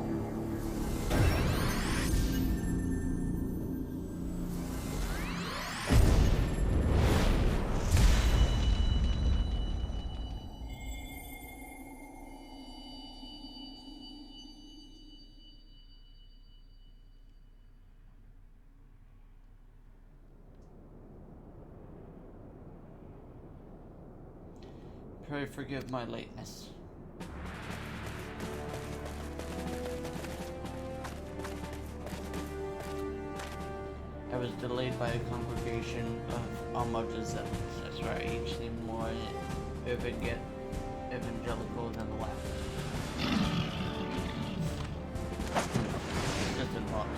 [SPEAKER 1] Pray forgive my lateness. I was delayed by a congregation of Almoja zealots. That's why each seemed more evangelical than the last. Just involved.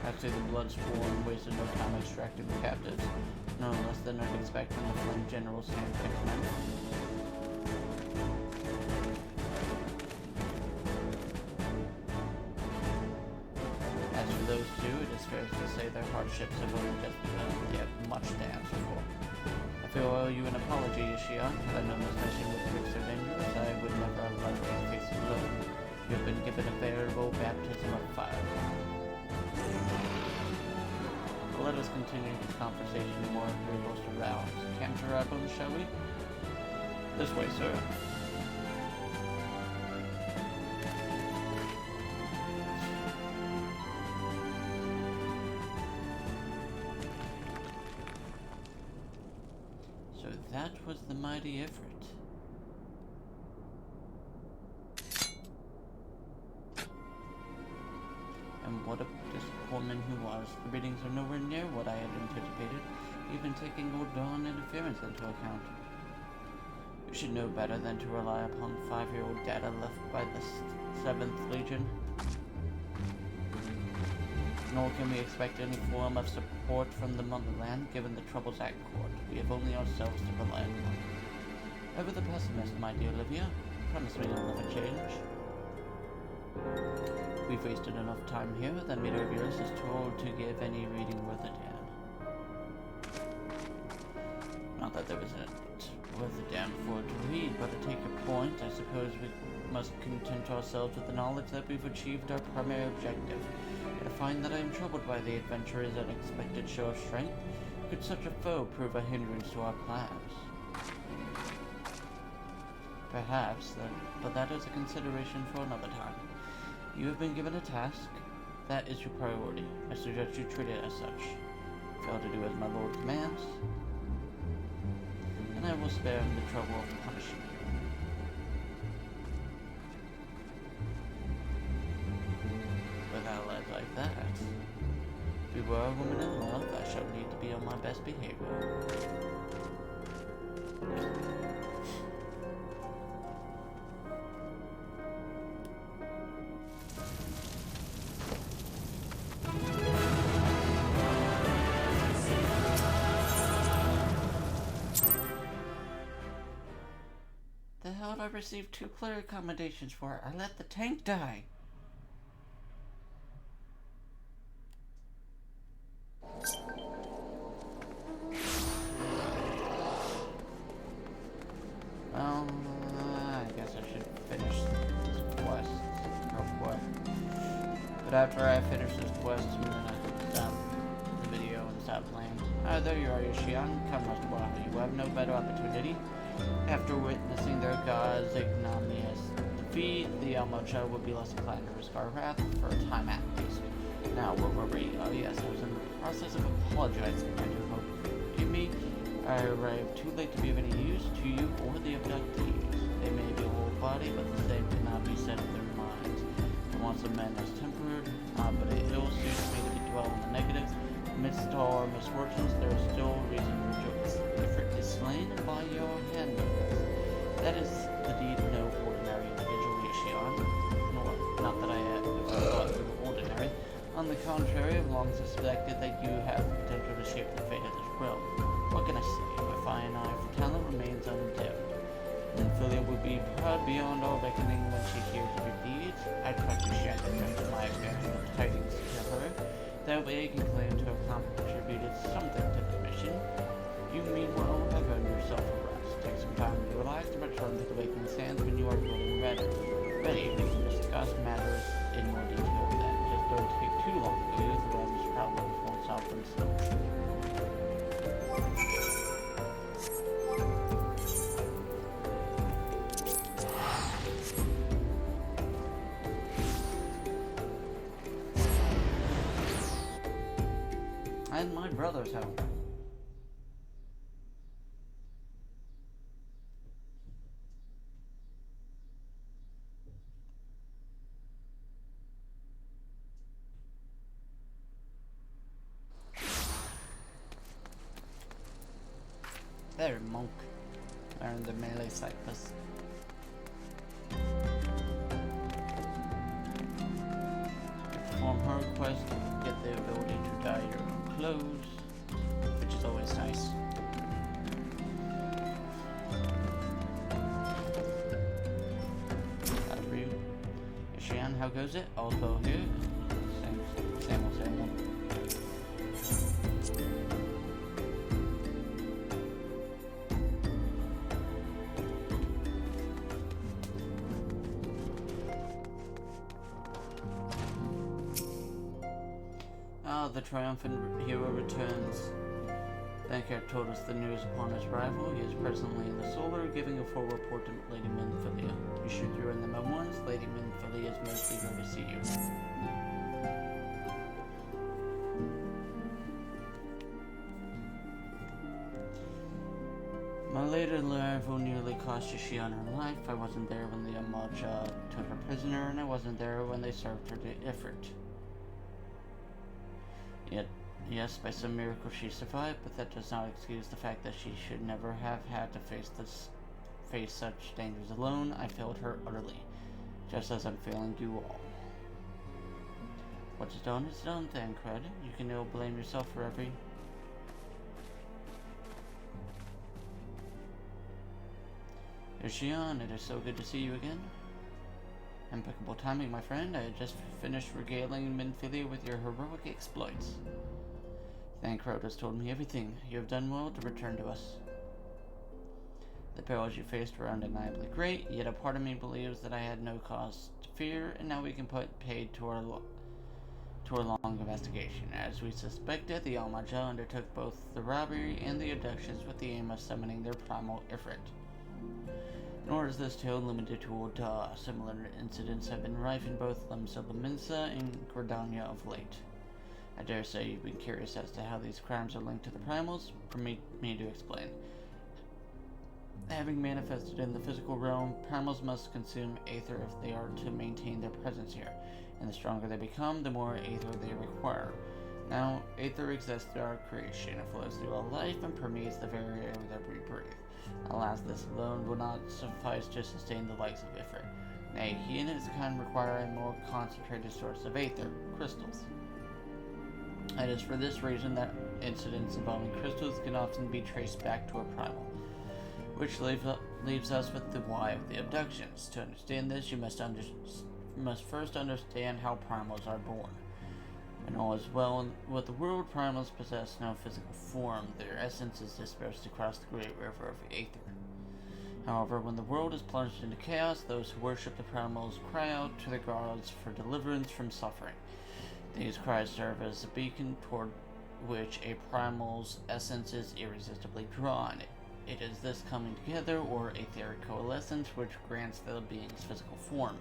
[SPEAKER 1] After the Bloodsworn wasted no time extracting the captives, no less than unexpected the Flame General's hand picked them. As for those two, it is fair to say their hardships have only just begun, yet much to answer for. I feel I owe you an apology, Ishia. Had I known this mission would prove so dangerous, I would never have let you face it alone. You have been given a veritable baptism of fire. Let us continue this conversation more close to rounds. Canter album, shall we? This way, sir. So that was the mighty Ifrit. And what a disappointment he was. The readings are nowhere near what I had anticipated, even taking Old Dawn interference into account. You should know better than to rely upon 5-year-old data left by the 7th Legion. Nor can we expect any form of support from the motherland, given the troubles at court. We have only ourselves to rely upon. Ever the pessimist, my dear Olivia. Promise me you'll never change. We've wasted enough time here. That meter of yours is told to give any reading worth a damn. Not that there isn't worth a damn for it to read, but to take your point, I suppose we must content ourselves with the knowledge that we've achieved our primary objective. Yet I find that I am troubled by the adventurer's unexpected show of strength. Could such a foe prove a hindrance to our plans? Perhaps, but that is a consideration for another time. You have been given a task. That is your priority. I suggest you treat it as such. Fail to do as my lord commands, and I will spare him the trouble of punishing you. With allies like that, if we were a woman in love, I shall need to be on my best behavior. The hell did I receive 2 player accommodations for? I let the tank die. Well, I guess I should finish this quest real quick. But after I finish this quest, I'm gonna stop the video and stop playing. Ah, there you are, Yoshian. Come, Rustwell. You have no better opportunity. After witnessing their god's ignominious defeat, the Almoja would be less inclined to risk our wrath for a time at least. Now, where were we? Oh yes, I was in the process of apologizing. I do hope you forgive me. I arrived too late to be of any use to you or the abductees. They may be a whole body, but the same cannot be said of their minds. And once a man is tempered, but it ill suits me to dwell on the negatives. Amidst all our misfortunes, there is still reason to rejoice. Ifrit is slain by your hand. That is the deed of no ordinary individual, Yashion. Nor, not that I thought you were ordinary. On the contrary, I've long suspected that you have the potential to shape the fate of this realm. What can I say? My fine eye for talent remains undimmed. Minfilia would be proud beyond all reckoning when she hears of your deeds. I trust you shan't remember my bearing of tidings to her. That way you can claim to have contributed something to the mission. You meanwhile have earned yourself a rest. Take some time to relax and return to the Waking Sands when you are feeling ready. We can discuss matters in more detail then. Just don't take too long to go. The realm's problems won't solve themselves. And my brother's home. There, monk. Learn the melee cyclist. Perform her quest, get the ability to dye your own clothes, which is always nice. That's for you. Yashian, how goes it? All's well here? Same old. The triumphant hero returns. Thankar told us the news upon his arrival. He is presently in the Solar, giving a full report to Lady Minfilia. You should throw in the memoirs. Lady Minfilia is most eager to see you. My later arrival nearly cost Yashian her life. I wasn't there when the Amaja took her prisoner, and I wasn't there when they served her to Ifrit. Yet, yes, by some miracle she survived, but that does not excuse the fact that she should never have had to face such dangers alone. I failed her utterly, just as I'm failing you all. What's done is done, Thancred. You can ill blame yourself for every... Yashian, it is so good to see you again. Impeccable timing, my friend. I had just finished regaling Minfilia with your heroic exploits. Thancred has told me everything. You have done well to return to us. The perils you faced were undeniably great, yet a part of me believes that I had no cause to fear, and now we can put paid to our long investigation. As we suspected, the Almaja undertook both the robbery and the abductions with the aim of summoning their primal Ifrit. Nor is this tale limited to Oda. Similar incidents have been rife in both Lemsa and Gordania of late. I dare say you've been curious as to how these crimes are linked to the primals. Permit me to explain. Having manifested in the physical realm, primals must consume aether if they are to maintain their presence here, and the stronger they become, the more aether they require. Now, aether exists through our creation. It flows through all life and permeates the very air that we breathe. Alas, this alone will not suffice to sustain the likes of Ifrit. Nay, he and his kind require a more concentrated source of aether, crystals. It is for this reason that incidents involving crystals can often be traced back to a primal, which leaves us with the why of the abductions. To understand this, you must first understand how primals are born. When all is well with the world, primals possess no physical form. Their essence is dispersed across the great river of aether. However, when the world is plunged into chaos, those who worship the primals cry out to the gods for deliverance from suffering. These cries serve as a beacon toward which a primal's essence is irresistibly drawn. It is this coming together, or etheric coalescence, which grants the being's physical form.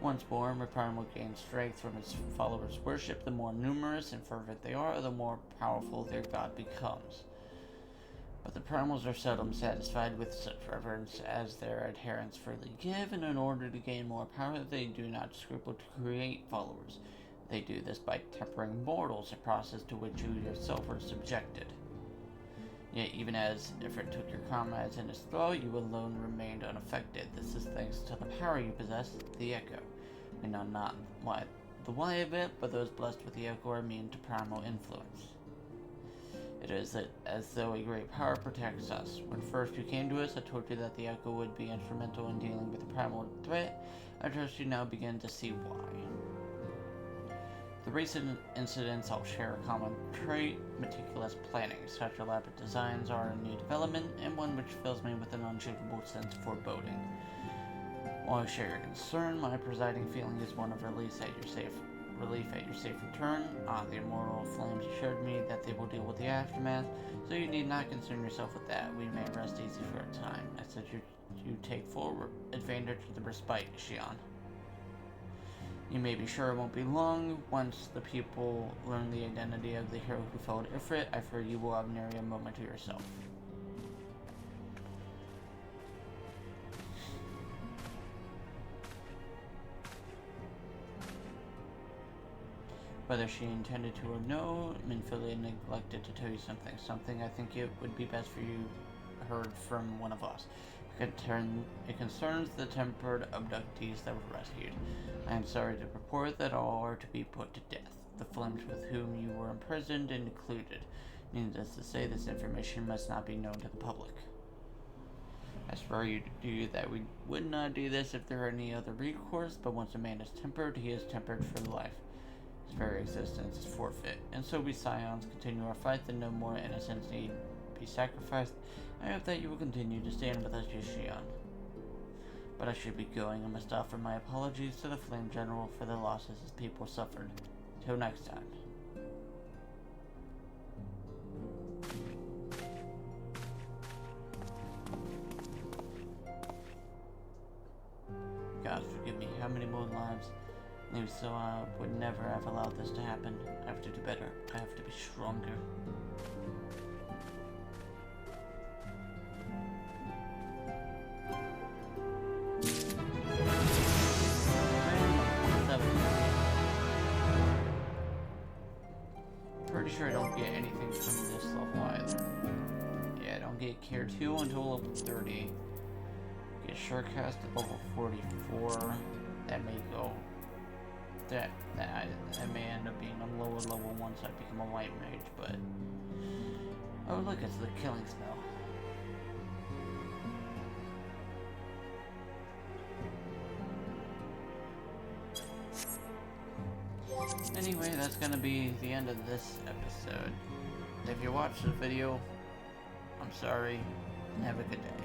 [SPEAKER 1] Once born, Reborn will gain strength from its followers' worship. The more numerous and fervent they are, the more powerful their god becomes. But the primals are seldom satisfied with such reverence as their adherents freely give, and in order to gain more power, they do not scruple to create followers. They do this by tempering mortals, a process to which you yourself were subjected. Yet even as Ifrit took your comrades in his thrall, you alone remained unaffected. This is thanks to the power you possess, the Echo. We know not the why of it, but those blessed with the Echo are immune to primal influence. It is as though a great power protects us. When first you came to us, I told you that the Echo would be instrumental in dealing with the primal threat. I trust you now begin to see why. The recent incidents all share a common trait: meticulous planning. Such elaborate designs are a new development, and one which fills me with an unshakable sense of foreboding. While I share your concern, my presiding feeling is one of relief at your safe return. The immortal flames assured me that they will deal with the aftermath, so you need not concern yourself with that. We may rest easy for a time. I said you take full advantage of the respite, Xion. You may be sure it won't be long. Once the people learn the identity of the hero who felled Ifrit, I fear you will have nary a moment to yourself. Whether she intended to or no, Minfilia neglected to tell you something I think it would be best for you heard from one of us. It concerns the tempered abductees that were rescued. I am sorry to report that all are to be put to death, the flames with whom you were imprisoned included. Needless to say, this information must not be known to the public. I swear you that we would not do this if there were any other recourse, but once a man is tempered, he is tempered for life. His very existence is forfeit, and so we Scions continue our fight that no more innocents need be sacrificed. I hope that you will continue to stand with us, Xion. But I should be going. I must offer my apologies to the Flame General for the losses his people suffered. Till next time. God forgive me, how many more lives? Maybe so I would never have allowed this to happen. I have to do better. I have to be stronger. Pretty sure I don't get anything from this level either. Yeah, I don't get Care 2 until level 30. Get Surecast at level 44. That may go. That may end up being a lower level once I become a white mage, but oh look, it's the killing spell. Anyway, that's gonna be the end of this episode. If you watched the video, I'm sorry, and have a good day.